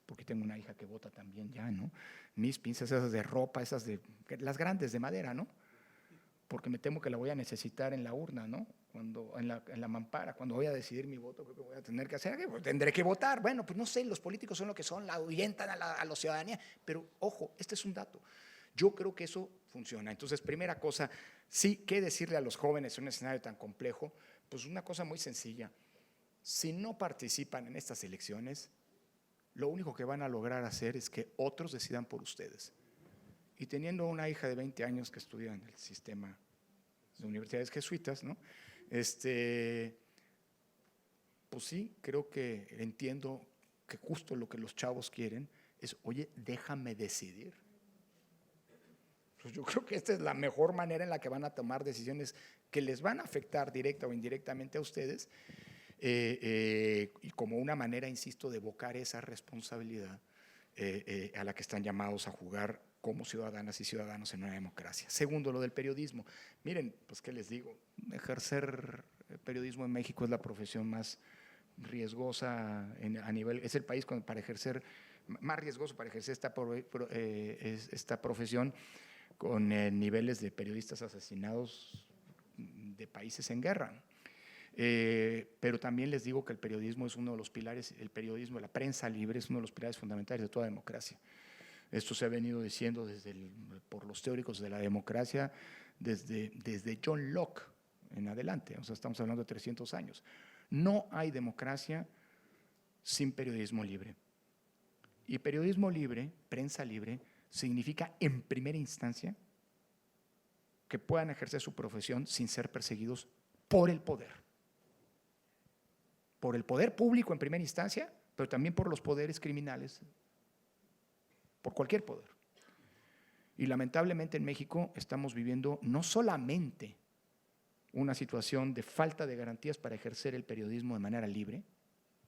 porque tengo una hija que vota también ya, ¿no? Mis pinzas, esas de ropa, las grandes de madera, ¿no? Porque me temo que la voy a necesitar en la urna, ¿no? En la mampara, cuando voy a decidir mi voto, creo que voy a tener que hacer, pues tendré que votar. Bueno, pues no sé, los políticos son lo que son, la ahuyentan a la ciudadanía, pero ojo, este es un dato. Yo creo que eso funciona. Entonces, primera cosa, sí, ¿qué decirle a los jóvenes en un escenario tan complejo? Pues una cosa muy sencilla. Si no participan en estas elecciones, lo único que van a lograr hacer es que otros decidan por ustedes. Y teniendo una hija de 20 años que estudia en el sistema de universidades jesuitas, ¿no? Pues sí, creo que entiendo que justo lo que los chavos quieren es, oye, déjame decidir. Pues yo creo que esta es la mejor manera en la que van a tomar decisiones que les van a afectar directa o indirectamente a ustedes, y como una manera, insisto, de evocar esa responsabilidad a la que están llamados a jugar como ciudadanas y ciudadanos en una democracia. Segundo, lo del periodismo. Miren, pues qué les digo, ejercer periodismo en México es la profesión más riesgosa es el país para ejercer, más riesgoso para ejercer esta profesión, con niveles de periodistas asesinados de países en guerra. Pero también les digo que el periodismo es uno de los pilares, la prensa libre es uno de los pilares fundamentales de toda democracia. Esto se ha venido diciendo por los teóricos de la democracia desde John Locke en adelante, o sea, estamos hablando de 300 años. No hay democracia sin periodismo libre. Y periodismo libre, prensa libre, significa en primera instancia que puedan ejercer su profesión sin ser perseguidos por el poder. Por el poder público en primera instancia, pero también por los poderes criminales, por cualquier poder. Y lamentablemente en México estamos viviendo no solamente una situación de falta de garantías para ejercer el periodismo de manera libre,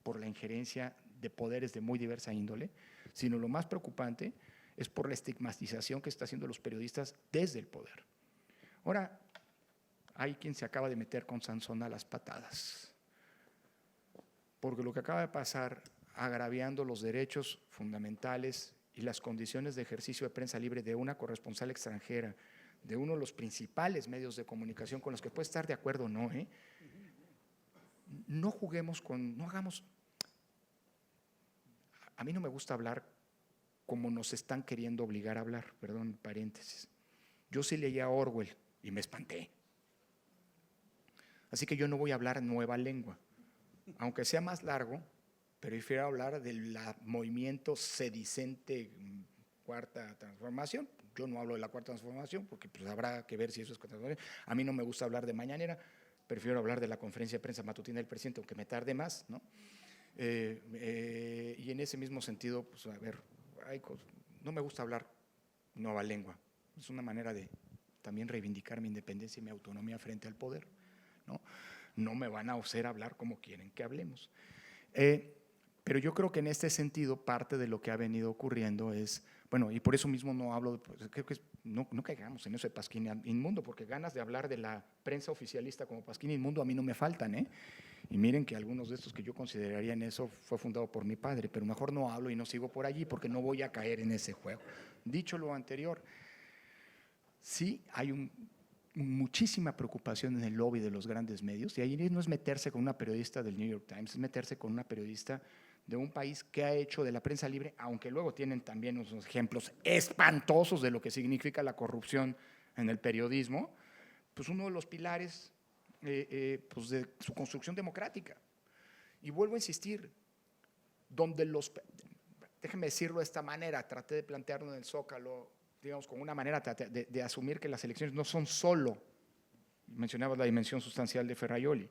por la injerencia de poderes de muy diversa índole, sino lo más preocupante es por la estigmatización que está haciendo los periodistas desde el poder. Ahora, hay quien se acaba de meter con Sansón a las patadas, porque lo que acaba de pasar, agraviando los derechos fundamentales y las condiciones de ejercicio de prensa libre de una corresponsal extranjera, de uno de los principales medios de comunicación con los que puede estar de acuerdo o no, no hagamos. A mí no me gusta hablar como nos están queriendo obligar a hablar, perdón, paréntesis. Yo sí leí a Orwell y me espanté. Así que yo no voy a hablar nueva lengua, aunque sea más largo, pero prefiero hablar del movimiento sedicente Cuarta Transformación. Yo no hablo de la Cuarta Transformación porque pues habrá que ver si eso es Cuarta Transformación. A mí no me gusta hablar de mañanera, prefiero hablar de la conferencia de prensa matutina del presidente, aunque me tarde más, ¿no? Y en ese mismo sentido, pues a ver, no me gusta hablar nueva lengua. Es una manera de también reivindicar mi independencia y mi autonomía frente al poder, ¿no? No me van a hacer hablar como quieren que hablemos. Pero yo creo que en este sentido parte de lo que ha venido ocurriendo es, bueno, y por eso mismo no hablo, creo que no caigamos en eso de Pasquín Inmundo, porque ganas de hablar de la prensa oficialista como Pasquín Inmundo a mí no me faltan, ¿eh? Y miren que algunos de estos que yo consideraría en eso fue fundado por mi padre, pero mejor no hablo y no sigo por allí porque no voy a caer en ese juego. Dicho lo anterior, sí hay muchísima preocupación en el lobby de los grandes medios, y ahí no es meterse con una periodista del New York Times, es meterse con una periodista de un país que ha hecho de la prensa libre, aunque luego tienen también unos ejemplos espantosos de lo que significa la corrupción en el periodismo, pues uno de los pilares pues de su construcción democrática. Y vuelvo a insistir, déjenme decirlo de esta manera, traté de plantearlo en el Zócalo, digamos, con una manera de asumir que las elecciones no son solo, mencionabas la dimensión sustancial de Ferraioli,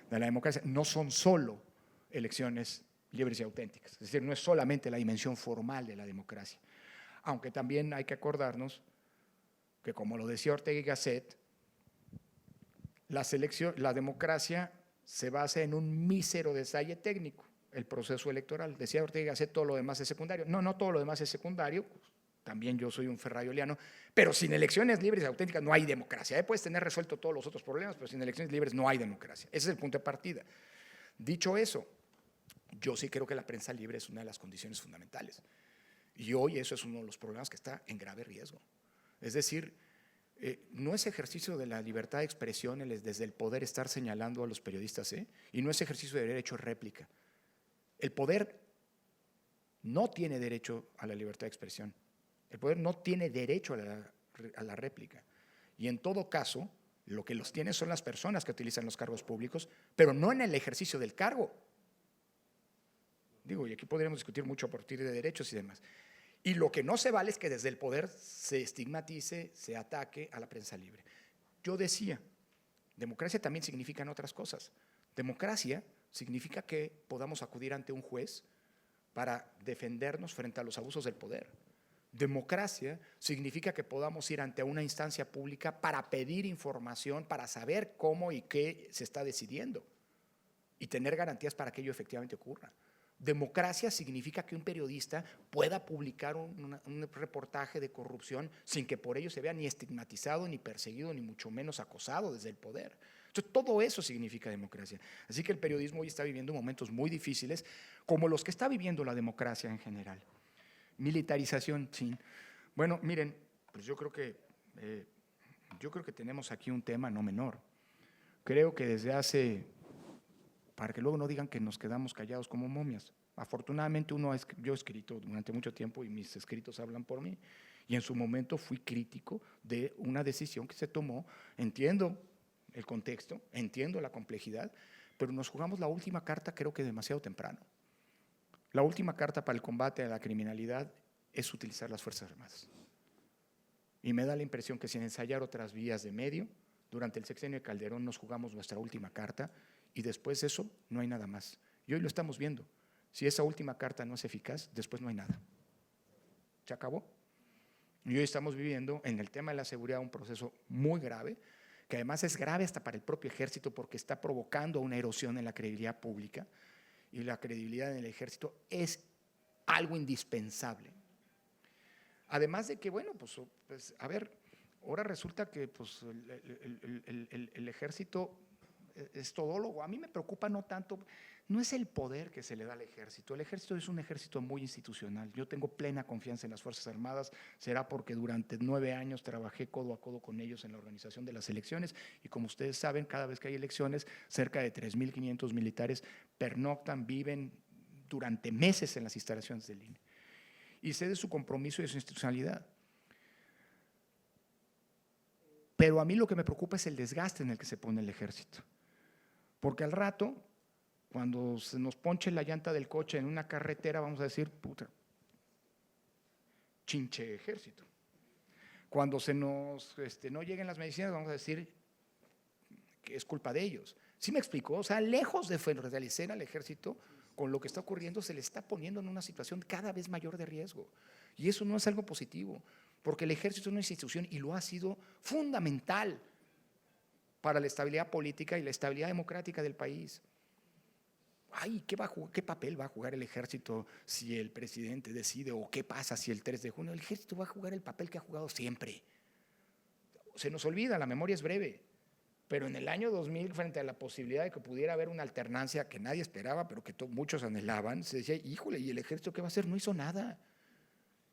de la democracia, no son solo elecciones libres y auténticas, es decir, no es solamente la dimensión formal de la democracia, aunque también hay que acordarnos que, como lo decía Ortega y Gasset, la democracia se basa en un mísero detalle técnico, el proceso electoral. Decía Ortega y Gasset, todo lo demás es secundario. No todo lo demás es secundario, también yo soy un ferraioliano, pero sin elecciones libres y auténticas no hay democracia. Puedes tener resuelto todos los otros problemas, pero sin elecciones libres no hay democracia. Ese es el punto de partida. Dicho eso, yo sí creo que la prensa libre es una de las condiciones fundamentales. Y hoy eso es uno de los problemas que está en grave riesgo. Es decir, no es ejercicio de la libertad de expresión desde el poder estar señalando a los periodistas, y no es ejercicio de derecho de réplica. El poder no tiene derecho a la libertad de expresión. El poder no tiene derecho a la réplica. Y en todo caso, lo que los tiene son las personas que utilizan los cargos públicos, pero no en el ejercicio del cargo. Digo, y aquí podríamos discutir mucho a partir de derechos y demás. Y lo que no se vale es que desde el poder se estigmatice, se ataque a la prensa libre. Yo decía, democracia también significan otras cosas. Democracia significa que podamos acudir ante un juez para defendernos frente a los abusos del poder. Democracia significa que podamos ir ante una instancia pública para pedir información, para saber cómo y qué se está decidiendo y tener garantías para que ello efectivamente ocurra. Democracia significa que un periodista pueda publicar un reportaje de corrupción sin que por ello se vea ni estigmatizado, ni perseguido, ni mucho menos acosado desde el poder. Entonces, todo eso significa democracia. Así que el periodismo hoy está viviendo momentos muy difíciles, como los que está viviendo la democracia en general. Militarización, sí. Bueno, miren, pues yo creo que tenemos aquí un tema no menor. Creo que desde hace, para que luego no digan que nos quedamos callados como momias. Afortunadamente yo he escrito durante mucho tiempo y mis escritos hablan por mí. Y en su momento fui crítico de una decisión que se tomó. Entiendo el contexto, entiendo la complejidad, pero nos jugamos la última carta creo que demasiado temprano. La última carta para el combate a la criminalidad es utilizar las Fuerzas Armadas. Y me da la impresión que sin ensayar otras vías de medio, durante el sexenio de Calderón nos jugamos nuestra última carta y después de eso no hay nada más. Y hoy lo estamos viendo. Si esa última carta no es eficaz, después no hay nada. ¿Se acabó? Y hoy estamos viviendo en el tema de la seguridad un proceso muy grave, que además es grave hasta para el propio ejército porque está provocando una erosión en la credibilidad pública, y la credibilidad en el ejército es algo indispensable. Además de que, bueno, pues a ver, ahora resulta que pues, el ejército es todólogo. A mí me preocupa no tanto, no es el poder que se le da al ejército. El ejército es un ejército muy institucional. Yo tengo plena confianza en las Fuerzas Armadas, será porque durante 9 años trabajé codo a codo con ellos en la organización de las elecciones y como ustedes saben, cada vez que hay elecciones, cerca de 3.500 militares pernoctan, viven durante meses en las instalaciones del INE. Y sé de su compromiso y de su institucionalidad. Pero a mí lo que me preocupa es el desgaste en el que se pone el ejército. Porque al rato, cuando se nos ponche la llanta del coche en una carretera, vamos a decir, puta, chinche ejército. Cuando se nos no lleguen las medicinas, vamos a decir que es culpa de ellos. ¿Sí me explico? O sea, lejos de fortalecer al ejército, con lo que está ocurriendo, se le está poniendo en una situación cada vez mayor de riesgo. Y eso no es algo positivo, porque el ejército es una institución y lo ha sido fundamental para la estabilidad política y la estabilidad democrática del país. Ay, ¿qué papel va a jugar el ejército si el presidente decide? ¿O qué pasa si el 3 de junio? El ejército va a jugar el papel que ha jugado siempre. Se nos olvida, la memoria es breve. Pero en el año 2000, frente a la posibilidad de que pudiera haber una alternancia que nadie esperaba, pero que muchos anhelaban, se decía, híjole, ¿y el ejército qué va a hacer? No hizo nada.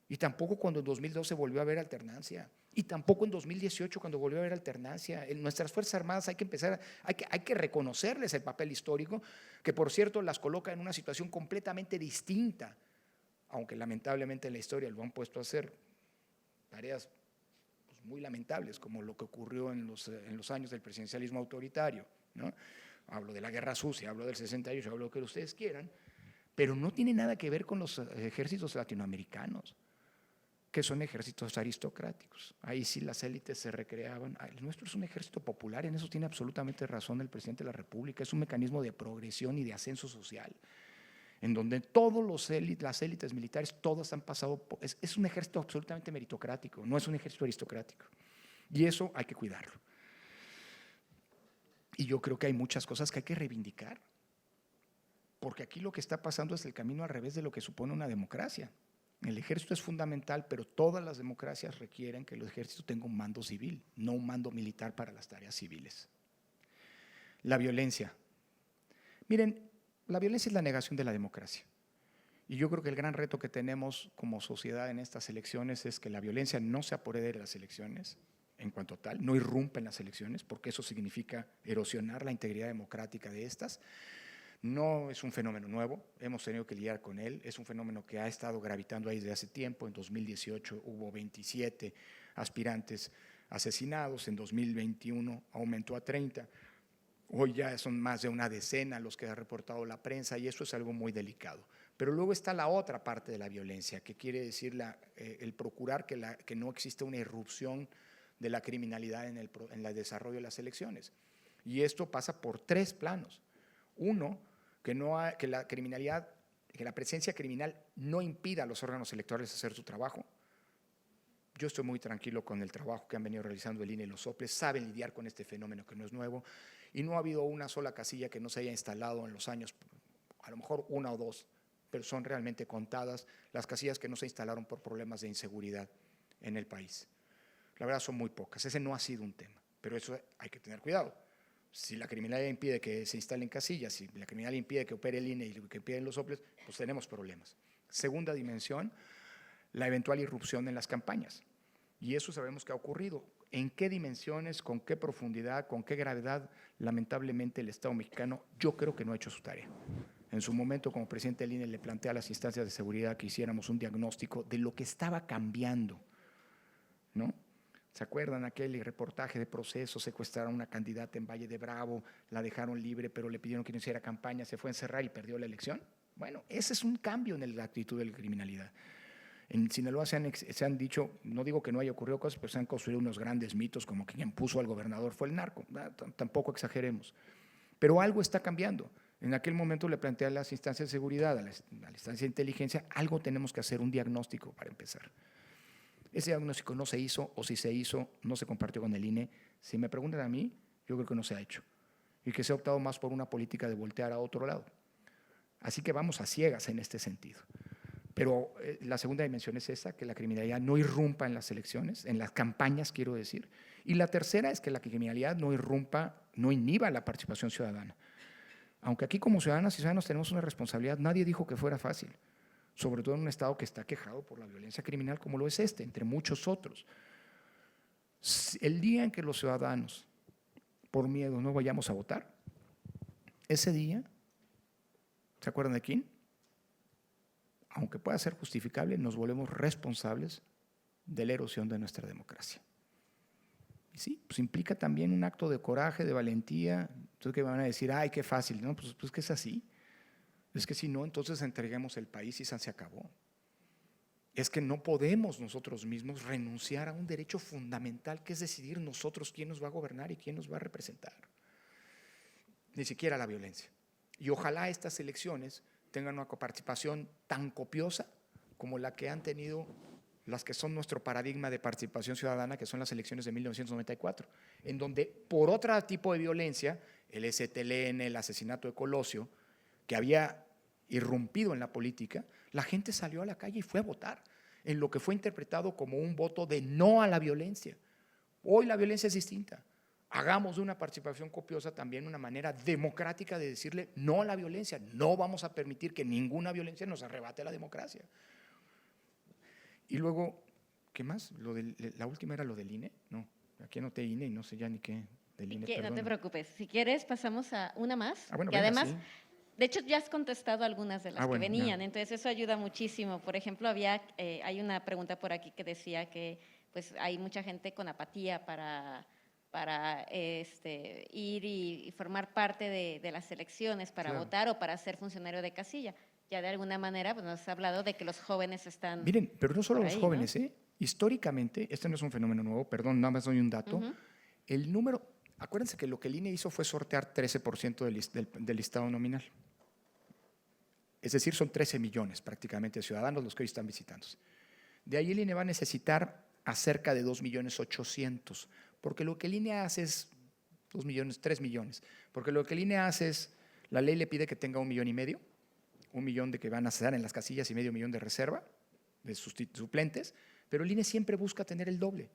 Y tampoco cuando en 2012 volvió a haber alternancia. Y tampoco en 2018 cuando volvió a haber alternancia. En nuestras Fuerzas Armadas hay que reconocerles el papel histórico, que por cierto las coloca en una situación completamente distinta, aunque lamentablemente en la historia lo han puesto a hacer tareas muy lamentables, como lo que ocurrió en los años del presidencialismo autoritario, ¿no? Hablo de la Guerra Sucia, hablo del 68, hablo de lo que ustedes quieran, pero no tiene nada que ver con los ejércitos latinoamericanos, que son ejércitos aristocráticos. Ahí sí las élites se recreaban. El nuestro es un ejército popular, en eso tiene absolutamente razón el presidente de la República, es un mecanismo de progresión y de ascenso social, en donde las élites militares, todas han pasado, es un ejército absolutamente meritocrático, no es un ejército aristocrático. Y eso hay que cuidarlo. Y yo creo que hay muchas cosas que hay que reivindicar, porque aquí lo que está pasando es el camino al revés de lo que supone una democracia. El ejército es fundamental, pero todas las democracias requieren que el ejército tenga un mando civil, no un mando militar para las tareas civiles. La violencia. Miren, la violencia es la negación de la democracia. Y yo creo que el gran reto que tenemos como sociedad en estas elecciones es que la violencia no se apodere de las elecciones en cuanto a tal, no irrumpa en las elecciones, porque eso significa erosionar la integridad democrática de estas. No es un fenómeno nuevo, hemos tenido que lidiar con él, es un fenómeno que ha estado gravitando ahí desde hace tiempo. En 2018 hubo 27 aspirantes asesinados, en 2021 aumentó a 30. Hoy ya son más de una decena los que ha reportado la prensa y eso es algo muy delicado. Pero luego está la otra parte de la violencia, que quiere decir el procurar que no exista una irrupción de la criminalidad en el desarrollo de las elecciones. Y esto pasa por 3 planos. Uno, que la presencia criminal no impida a los órganos electorales hacer su trabajo. Yo estoy muy tranquilo con el trabajo que han venido realizando el INE y los soples, saben lidiar con este fenómeno que no es nuevo, y no ha habido una sola casilla que no se haya instalado en los años, a lo mejor 1 o 2, pero son realmente contadas las casillas que no se instalaron por problemas de inseguridad en el país. La verdad son muy pocas, ese no ha sido un tema, pero eso hay que tener cuidado. Si la criminalidad impide que se instalen casillas, si la criminalidad impide que opere el INE y que impiden los soples, pues tenemos problemas. Segunda dimensión, la eventual irrupción en las campañas. Y eso sabemos que ha ocurrido. ¿En qué dimensiones, con qué profundidad, con qué gravedad? Lamentablemente el Estado mexicano yo creo que no ha hecho su tarea. En su momento, como presidente del INE, le planteé a las instancias de seguridad que hiciéramos un diagnóstico de lo que estaba cambiando, ¿no? ¿Se acuerdan aquel reportaje de Proceso? Secuestraron a una candidata en Valle de Bravo, la dejaron libre, pero le pidieron que no hiciera campaña, se fue a encerrar y perdió la elección. Bueno, ese es un cambio en la actitud de la criminalidad. En Sinaloa se han dicho, no digo que no haya ocurrido cosas, pero se han construido unos grandes mitos como que quien puso al gobernador fue el narco. Tampoco exageremos. Pero algo está cambiando. En aquel momento le planteé a las instancias de seguridad, a la instancia de inteligencia, algo tenemos que hacer, un diagnóstico para empezar. Ese diagnóstico no se hizo, o si se hizo, no se compartió con el INE. Si me preguntan a mí, yo creo que no se ha hecho. Y que se ha optado más por una política de voltear a otro lado. Así que vamos a ciegas en este sentido. Pero la segunda dimensión es esa, que la criminalidad no irrumpa en las elecciones, en las campañas, quiero decir. Y la tercera es que la criminalidad no irrumpa, no inhiba la participación ciudadana. Aunque aquí como ciudadanas y ciudadanos tenemos una responsabilidad, nadie dijo que fuera fácil, sobre todo en un Estado que está quejado por la violencia criminal como lo es este, entre muchos otros. El día en que los ciudadanos, por miedo, no vayamos a votar, ese día, ¿se acuerdan de quién? Aunque pueda ser justificable, nos volvemos responsables de la erosión de nuestra democracia. Y sí, pues implica también un acto de coraje, de valentía. Entonces, ¿qué van a decir? ¡Ay, qué fácil! No, pues que es así. Es que si no, entonces entreguemos el país y se acabó. Es que no podemos nosotros mismos renunciar a un derecho fundamental que es decidir nosotros quién nos va a gobernar y quién nos va a representar. Ni siquiera la violencia. Y ojalá estas elecciones tengan una participación tan copiosa como la que han tenido las que son nuestro paradigma de participación ciudadana, que son las elecciones de 1994, en donde por otro tipo de violencia, el STLN, el asesinato de Colosio, que había irrumpido en la política, la gente salió a la calle y fue a votar en lo que fue interpretado como un voto de no a la violencia. Hoy la violencia es distinta. Hagamos de una participación copiosa también una manera democrática de decirle no a la violencia. No vamos a permitir que ninguna violencia nos arrebate la democracia. Y luego, ¿qué más? La última era lo del INE. No, aquí anoté INE y no sé ya ni qué del INE. No te preocupes. Si quieres, pasamos a una más. Bueno, que venga, además, sí. de hecho, ya has contestado algunas de las que Bueno, venían, ya. entonces eso ayuda muchísimo. Por ejemplo, hay una pregunta por aquí que decía que pues, hay mucha gente con apatía para ir y formar parte de las elecciones, para Claro. votar o para ser funcionario de casilla. Ya de alguna manera pues, nos has hablado de que los jóvenes están… Miren, pero no solo por los ahí, jóvenes, ¿eh? Históricamente, este no es un fenómeno nuevo, perdón, nada más doy un dato. El número, acuérdense que lo que el INE hizo fue sortear 13% del listado nominal. Es decir, son 13 millones prácticamente de ciudadanos los que hoy están visitándose. De ahí el INE va a necesitar a cerca de 2.800.000, porque lo que el INE hace es 2 millones, 3 millones, porque lo que el INE hace es, la ley le pide que tenga 1,5 millones, 1 millón de que van a estar en las casillas y medio millón de reserva, de suplentes, pero el INE siempre busca tener el doble.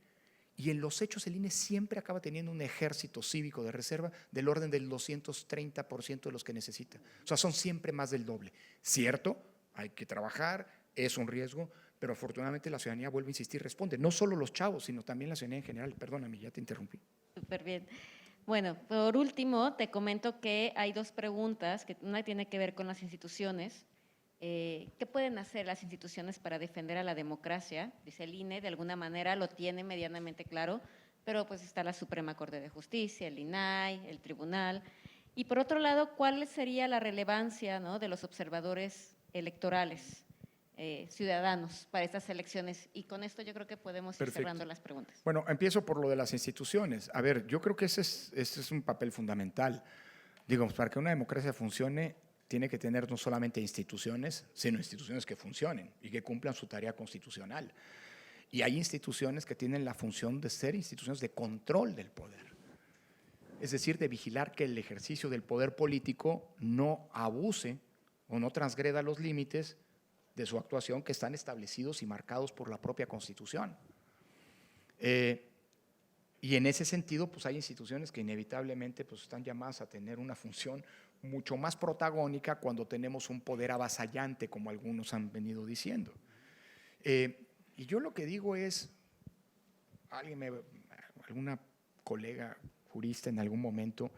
Y en los hechos el INE siempre acaba teniendo un ejército cívico de reserva del orden del 230% de los que necesita. O sea, son siempre más del doble. Cierto, hay que trabajar, es un riesgo, pero afortunadamente la ciudadanía, vuelve a insistir, responde. No solo los chavos, sino también la ciudadanía en general. Perdóname, ya te interrumpí. Súper bien. Bueno, por último, te comento que hay dos preguntas, que una tiene que ver con las instituciones. ¿Qué pueden hacer las instituciones para defender a la democracia? Dice el INE, de alguna manera lo tiene medianamente claro, pero pues está la Suprema Corte de Justicia, el INAI, el Tribunal. Y por otro lado, ¿cuál sería la relevancia, ¿no?, de los observadores electorales ciudadanos para estas elecciones? Y con esto yo creo que podemos ir cerrando las preguntas. Bueno, empiezo por lo de las instituciones. A ver, yo creo que ese es un papel fundamental. Digo, para que una democracia funcione, tiene que tener no solamente instituciones, sino instituciones que funcionen y que cumplan su tarea constitucional. Y hay instituciones que tienen la función de ser instituciones de control del poder. Es decir, de vigilar que el ejercicio del poder político no abuse o no transgreda los límites de su actuación que están establecidos y marcados por la propia Constitución. Y en ese sentido, pues hay instituciones que inevitablemente pues, están llamadas a tener una función mucho más protagónica cuando tenemos un poder avasallante, como algunos han venido diciendo. Y yo lo que digo es, alguna colega jurista en algún momento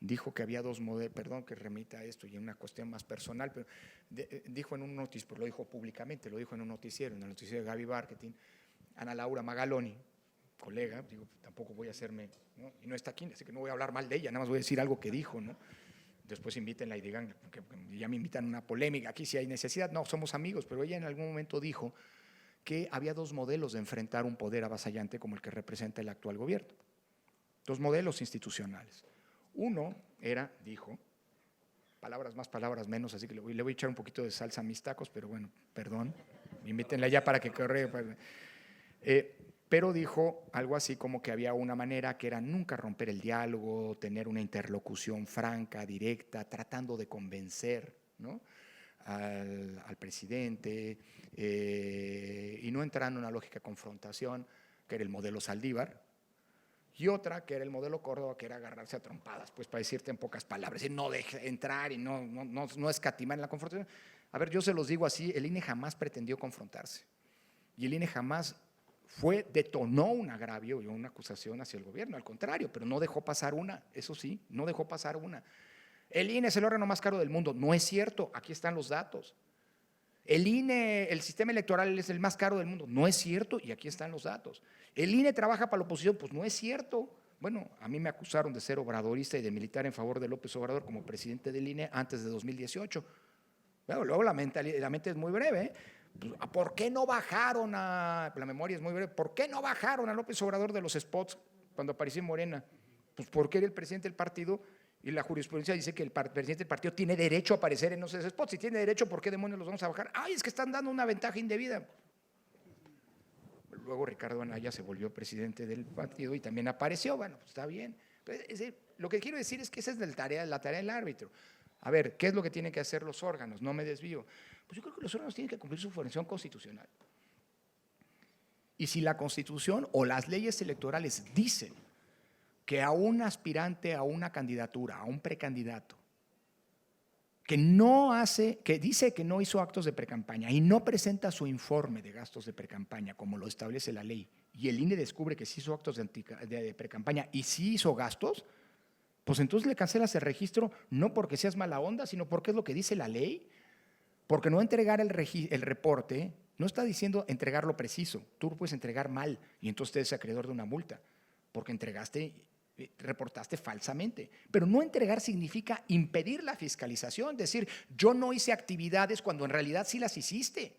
dijo que había dos modelos, perdón que remita a esto y en una cuestión más personal, pero dijo en un noticiero, pero lo dijo públicamente, lo dijo en un noticiero, en el noticiero de Gaby Marketing, Ana Laura Magaloni, colega, digo, tampoco voy a hacerme, ¿no? Y no está aquí, así que no voy a hablar mal de ella, nada más voy a decir algo que dijo, ¿no? Después invítenla y digan que ya me invitan a una polémica, aquí si hay necesidad, no, somos amigos, pero ella en algún momento dijo que había dos modelos de enfrentar un poder avasallante como el que representa el actual gobierno. Dos modelos institucionales. Uno era, dijo, palabras más, palabras menos, así que le voy a echar un poquito de salsa a mis tacos, pero bueno, perdón, invítenla ya para que corre. Pero dijo algo así como que había una manera que era nunca romper el diálogo, tener una interlocución franca, directa, tratando de convencer, ¿no?, al presidente y no entrar en una lógica de confrontación, que era el modelo Saldívar, y otra que era el modelo Córdoba, que era agarrarse a trompadas, pues para decirte en pocas palabras, y no deje entrar y no escatimar en la confrontación. A ver, yo se los digo así, el INE jamás pretendió confrontarse, y el INE jamás detonó un agravio o una acusación hacia el gobierno, al contrario, pero no dejó pasar una, eso sí, no dejó pasar una. El INE es el órgano más caro del mundo, no es cierto, aquí están los datos. El INE, el sistema electoral es el más caro del mundo, no es cierto, y aquí están los datos. El INE trabaja para la oposición, pues no es cierto. Bueno, a mí me acusaron de ser obradorista y de militar en favor de López Obrador como presidente del INE antes de 2018. Bueno, luego la mente es muy breve, ¿eh? ¿Por qué no bajaron la memoria es muy breve, ¿por qué no bajaron a López Obrador de los spots cuando apareció en Morena? Pues porque era el presidente del partido y la jurisprudencia dice que el presidente del partido tiene derecho a aparecer en esos spots. Si tiene derecho, ¿por qué demonios los vamos a bajar? ¡Ay, es que están dando una ventaja indebida! Luego Ricardo Anaya se volvió presidente del partido y también apareció. Bueno, pues está bien. Lo que quiero decir es que esa es la tarea del árbitro. A ver, ¿qué es lo que tienen que hacer los órganos? No me desvío. Pues yo creo que los órganos tienen que cumplir su función constitucional. Y si la Constitución o las leyes electorales dicen que a un aspirante a una candidatura, a un precandidato, que dice que no hizo actos de precampaña y no presenta su informe de gastos de precampaña como lo establece la ley, y el INE descubre que sí hizo actos de precampaña y sí hizo gastos, pues entonces le cancelas el registro, no porque seas mala onda, sino porque es lo que dice la ley. Porque no entregar el reporte no está diciendo entregarlo preciso. Tú lo puedes entregar mal y entonces te eres acreedor de una multa porque reportaste falsamente. Pero no entregar significa impedir la fiscalización, decir, yo no hice actividades cuando en realidad sí las hiciste.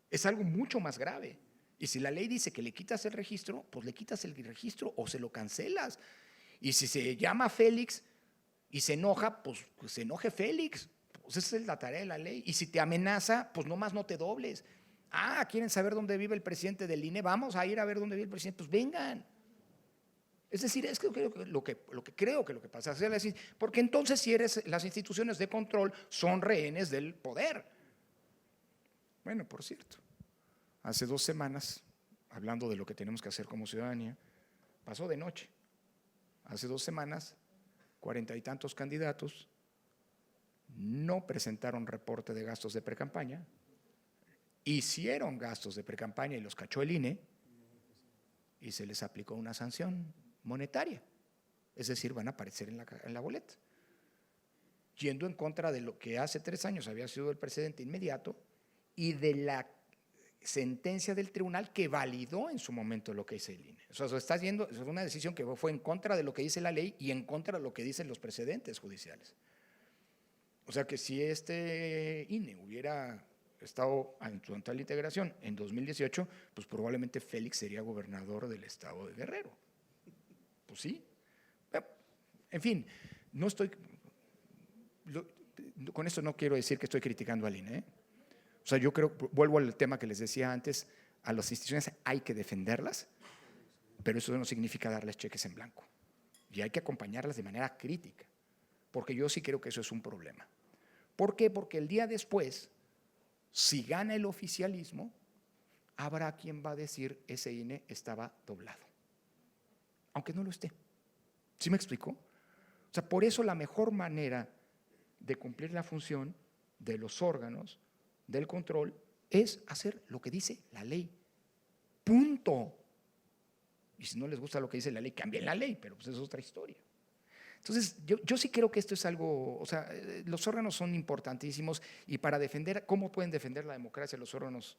Es algo mucho más grave. Y si la ley dice que le quitas el registro, pues le quitas el registro o se lo cancelas. Y si se llama Félix y se enoja, pues se enoje Félix. Pues esa es la tarea de la ley. Y si te amenaza, pues nomás no te dobles. Ah, ¿quieren saber dónde vive el presidente del INE? Vamos a ir a ver dónde vive el presidente. Pues vengan. Es decir, es lo que creo que lo que pasa. Porque entonces si las instituciones de control son rehenes del poder. Bueno, por cierto, hace 2 semanas, hablando de lo que tenemos que hacer como ciudadanía, pasó de noche. Hace 2 semanas, 40 y tantos candidatos no presentaron reporte de gastos de precampaña, hicieron gastos de precampaña y los cachó el INE y se les aplicó una sanción monetaria. Es decir, van a aparecer en la boleta. Yendo en contra de lo que hace 3 años había sido el precedente inmediato y de la sentencia del tribunal que validó en su momento lo que dice el INE. O sea, estás viendo, es una decisión que fue en contra de lo que dice la ley y en contra de lo que dicen los precedentes judiciales. O sea que si este INE hubiera estado en su total integración en 2018, pues probablemente Félix sería gobernador del estado de Guerrero. Pues sí. En fin, no estoy, con esto no quiero decir que estoy criticando al INE. O sea, yo creo, vuelvo al tema que les decía antes, a las instituciones hay que defenderlas, pero eso no significa darles cheques en blanco. Y hay que acompañarlas de manera crítica, porque yo sí creo que eso es un problema. ¿Por qué? Porque el día después, si gana el oficialismo, habrá quien va a decir ese INE estaba doblado, aunque no lo esté. ¿Sí me explico? O sea, por eso la mejor manera de cumplir la función de los órganos del control es hacer lo que dice la ley. Punto. Y si no les gusta lo que dice la ley, cambien la ley, pero pues eso es otra historia. Entonces, yo sí creo que esto es algo, o sea, los órganos son importantísimos y para defender, ¿cómo pueden defender la democracia los órganos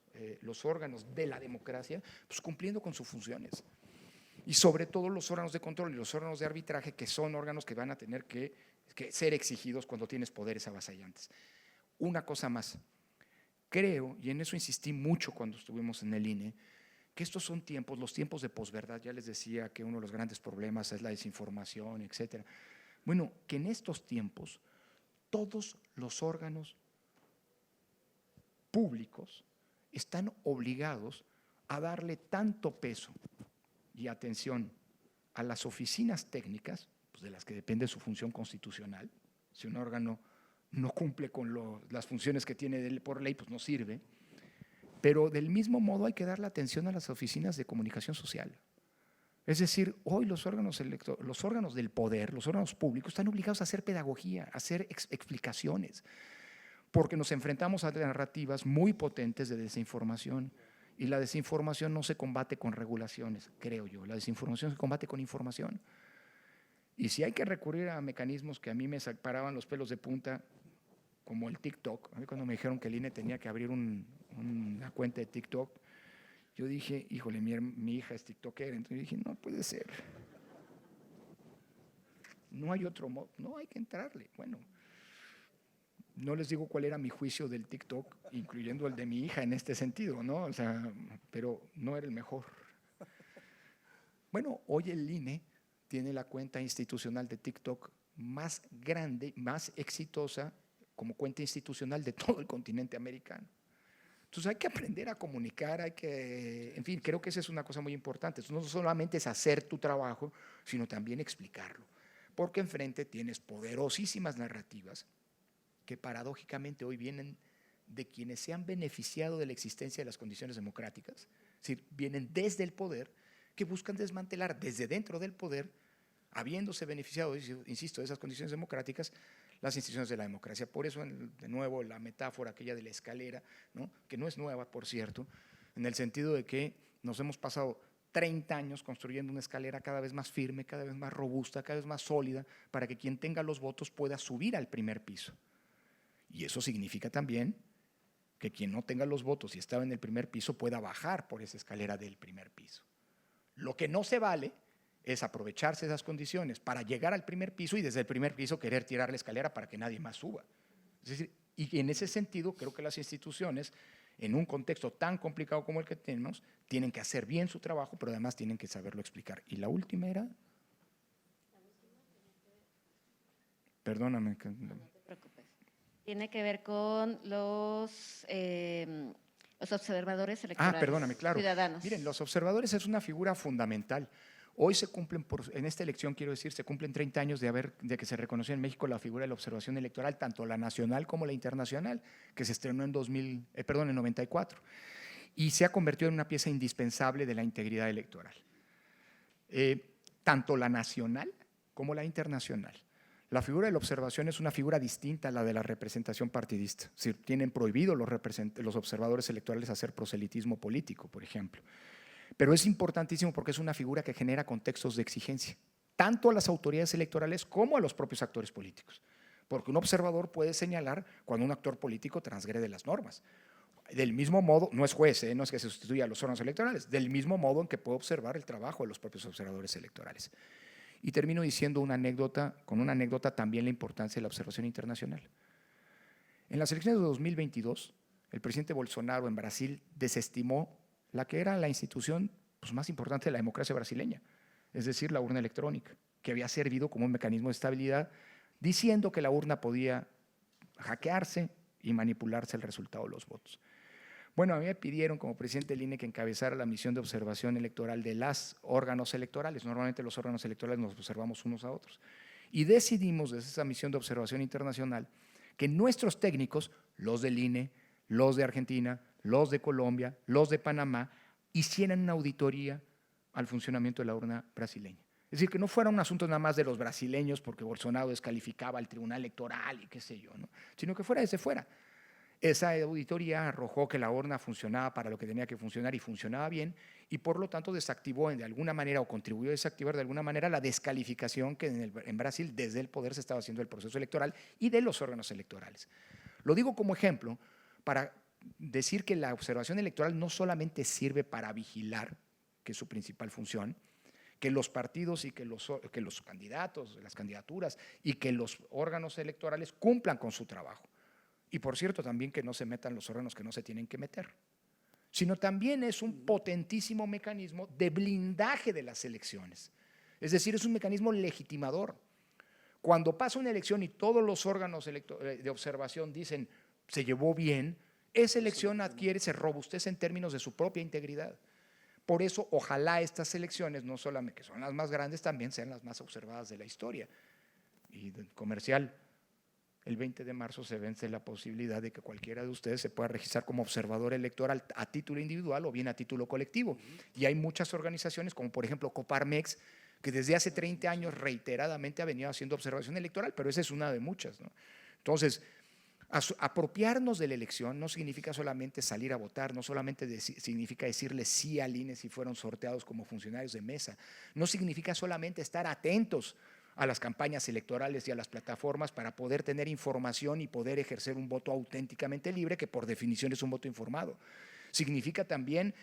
de la democracia? Pues cumpliendo con sus funciones. Y sobre todo los órganos de control y los órganos de arbitraje, que son órganos que van a tener que ser exigidos cuando tienes poderes avasallantes. Una cosa más, creo, y en eso insistí mucho cuando estuvimos en el INE, que estos son tiempos, los tiempos de posverdad. Ya les decía que uno de los grandes problemas es la desinformación, etcétera. Bueno, que en estos tiempos todos los órganos públicos están obligados a darle tanto peso y atención a las oficinas técnicas, pues de las que depende su función constitucional. Si un órgano no cumple con las funciones que tiene por ley, pues no sirve. Pero del mismo modo hay que darle atención a las oficinas de comunicación social. Es decir, hoy los órganos del poder, los órganos públicos, están obligados a hacer pedagogía, a hacer explicaciones, porque nos enfrentamos a narrativas muy potentes de desinformación. Y la desinformación no se combate con regulaciones, creo yo. La desinformación se combate con información. Y si hay que recurrir a mecanismos que a mí me paraban los pelos de punta, como el TikTok, a mí cuando me dijeron que el INE tenía que abrir una cuenta de TikTok, yo dije, híjole, mi hija es tiktokera, entonces dije, no puede ser. No hay otro modo, no hay que entrarle. Bueno, no les digo cuál era mi juicio del TikTok, incluyendo el de mi hija en este sentido, ¿no? O sea, pero no era el mejor. Bueno, hoy el INE tiene la cuenta institucional de TikTok más grande, más exitosa como cuenta institucional de todo el continente americano. Entonces hay que aprender a comunicar, en fin, creo que esa es una cosa muy importante. Entonces, no solamente es hacer tu trabajo, sino también explicarlo. porque enfrente tienes poderosísimas narrativas que paradójicamente hoy vienen de quienes se han beneficiado de la existencia de las condiciones democráticas, es decir, vienen desde el poder, que buscan desmantelar desde dentro del poder, habiéndose beneficiado, insisto, de esas condiciones democráticas, las instituciones de la democracia. Por eso, de nuevo, la metáfora aquella de la escalera, ¿no?, que no es nueva, por cierto, en el sentido de que nos hemos pasado 30 años construyendo una escalera cada vez más firme, cada vez más robusta, cada vez más sólida, para que quien tenga los votos pueda subir al primer piso. Y eso significa también que quien no tenga los votos y estaba en el primer piso pueda bajar por esa escalera del primer piso. Lo que no se vale es aprovecharse de esas condiciones para llegar al primer piso y desde el primer piso querer tirar la escalera para que nadie más suba. Es decir, y en ese sentido creo que las instituciones, en un contexto tan complicado como el que tenemos, tienen que hacer bien su trabajo, pero además tienen que saberlo explicar. Y la última era… Perdóname. No te preocupes. Tiene que ver con los observadores electorales. Perdóname, claro. Ciudadanos. Miren, los observadores es una figura fundamental. Hoy se cumplen, en esta elección quiero decir, se cumplen 30 años de que se reconoció en México la figura de la observación electoral, tanto la nacional como la internacional, que se estrenó en 94, y se ha convertido en una pieza indispensable de la integridad electoral. Tanto la nacional como la internacional. La figura de la observación es una figura distinta a la de la representación partidista. Es decir, tienen prohibido los observadores electorales hacer proselitismo político, por ejemplo. Pero es importantísimo porque es una figura que genera contextos de exigencia, tanto a las autoridades electorales como a los propios actores políticos. Porque un observador puede señalar cuando un actor político transgrede las normas. Del mismo modo, no es juez, no es que se sustituya a los órganos electorales, del mismo modo en que puede observar el trabajo de los propios observadores electorales. Y termino diciendo con una anécdota también la importancia de la observación internacional. En las elecciones de 2022, el presidente Bolsonaro en Brasil desestimó la que era la institución más importante de la democracia brasileña, es decir, la urna electrónica, que había servido como un mecanismo de estabilidad, diciendo que la urna podía hackearse y manipularse el resultado de los votos. Bueno, a mí me pidieron como presidente del INE que encabezara la misión de observación electoral de los órganos electorales. Normalmente los órganos electorales nos observamos unos a otros. Y decidimos desde esa misión de observación internacional que nuestros técnicos, los del INE, los de Argentina, los de Colombia, los de Panamá, hicieran una auditoría al funcionamiento de la urna brasileña. Es decir, que no fuera un asunto nada más de los brasileños porque Bolsonaro descalificaba al tribunal electoral y qué sé yo, ¿no?, sino que fuera desde fuera. Esa auditoría arrojó que la urna funcionaba para lo que tenía que funcionar y funcionaba bien, y por lo tanto desactivó de alguna manera o contribuyó a desactivar de alguna manera la descalificación que en Brasil desde el poder se estaba haciendo del proceso electoral y de los órganos electorales. Lo digo como ejemplo para decir que la observación electoral no solamente sirve para vigilar, que es su principal función, que los partidos y que los candidatos, las candidaturas y que los órganos electorales cumplan con su trabajo. Y por cierto, también que no se metan los órganos que no se tienen que meter, sino también es un potentísimo mecanismo de blindaje de las elecciones. Es decir, es un mecanismo legitimador. Cuando pasa una elección y todos los órganos de observación dicen se llevó bien, esa elección se robustece en términos de su propia integridad. Por eso, ojalá estas elecciones, no solamente que son las más grandes, también sean las más observadas de la historia. Y comercial, el 20 de marzo se vence la posibilidad de que cualquiera de ustedes se pueda registrar como observador electoral a título individual o bien a título colectivo. Y hay muchas organizaciones, como por ejemplo Coparmex, que desde hace 30 años reiteradamente ha venido haciendo observación electoral, pero esa es una de muchas, ¿no? Entonces, apropiarnos de la elección no significa solamente salir a votar, no solamente significa decirle sí al INE si fueron sorteados como funcionarios de mesa, no significa solamente estar atentos a las campañas electorales y a las plataformas para poder tener información y poder ejercer un voto auténticamente libre, que por definición es un voto informado. Significa también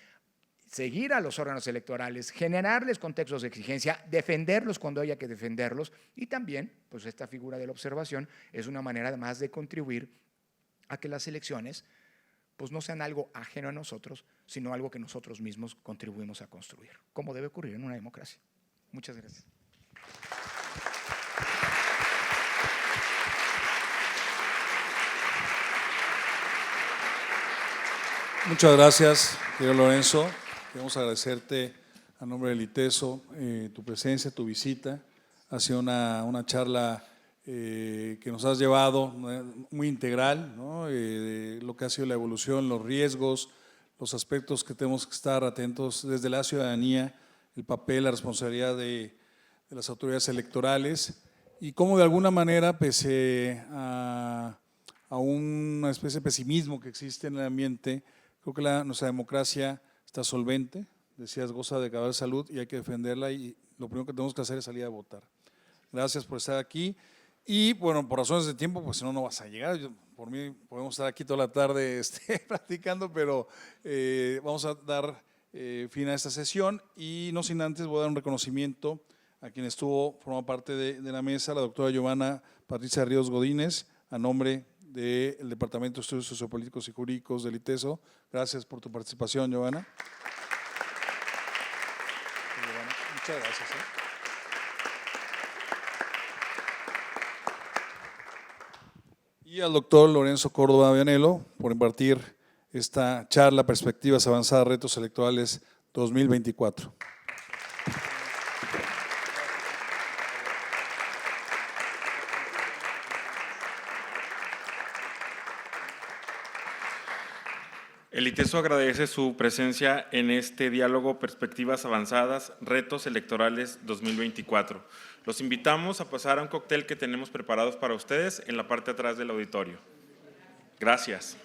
seguir a los órganos electorales, generarles contextos de exigencia, defenderlos cuando haya que defenderlos, y también, pues esta figura de la observación es una manera además de contribuir a que las elecciones pues no sean algo ajeno a nosotros, sino algo que nosotros mismos contribuimos a construir, como debe ocurrir en una democracia. Muchas gracias. Muchas gracias, querido Lorenzo. Queremos agradecerte a nombre del ITESO tu presencia, tu visita Ha sido una charla que nos has llevado muy integral, ¿no? De lo que ha sido la evolución, los riesgos, los aspectos que tenemos que estar atentos desde la ciudadanía, el papel, la responsabilidad de las autoridades electorales y cómo de alguna manera, pese a una especie de pesimismo que existe en el ambiente, creo que nuestra democracia está solvente, decías, goza de cabal salud y hay que defenderla y lo primero que tenemos que hacer es salir a votar. Gracias por estar aquí y bueno, por razones de tiempo, pues si no, no vas a llegar. Por mí podemos estar aquí toda la tarde practicando, pero vamos a dar fin a esta sesión y no sin antes voy a dar un reconocimiento a quien formó parte de la mesa, la doctora Giovanna Patricia Ríos Godínez, a nombre del Departamento de Estudios Sociopolíticos y Jurídicos del ITESO. Gracias por tu participación, Giovanna. Muchas gracias. Y al doctor Lorenzo Córdoba Vianello por impartir esta charla Perspectivas Avanzadas, Retos Electorales 2024. El ITESO agradece su presencia en este diálogo Perspectivas Avanzadas, Retos Electorales 2024. Los invitamos a pasar a un cóctel que tenemos preparados para ustedes en la parte de atrás del auditorio. Gracias.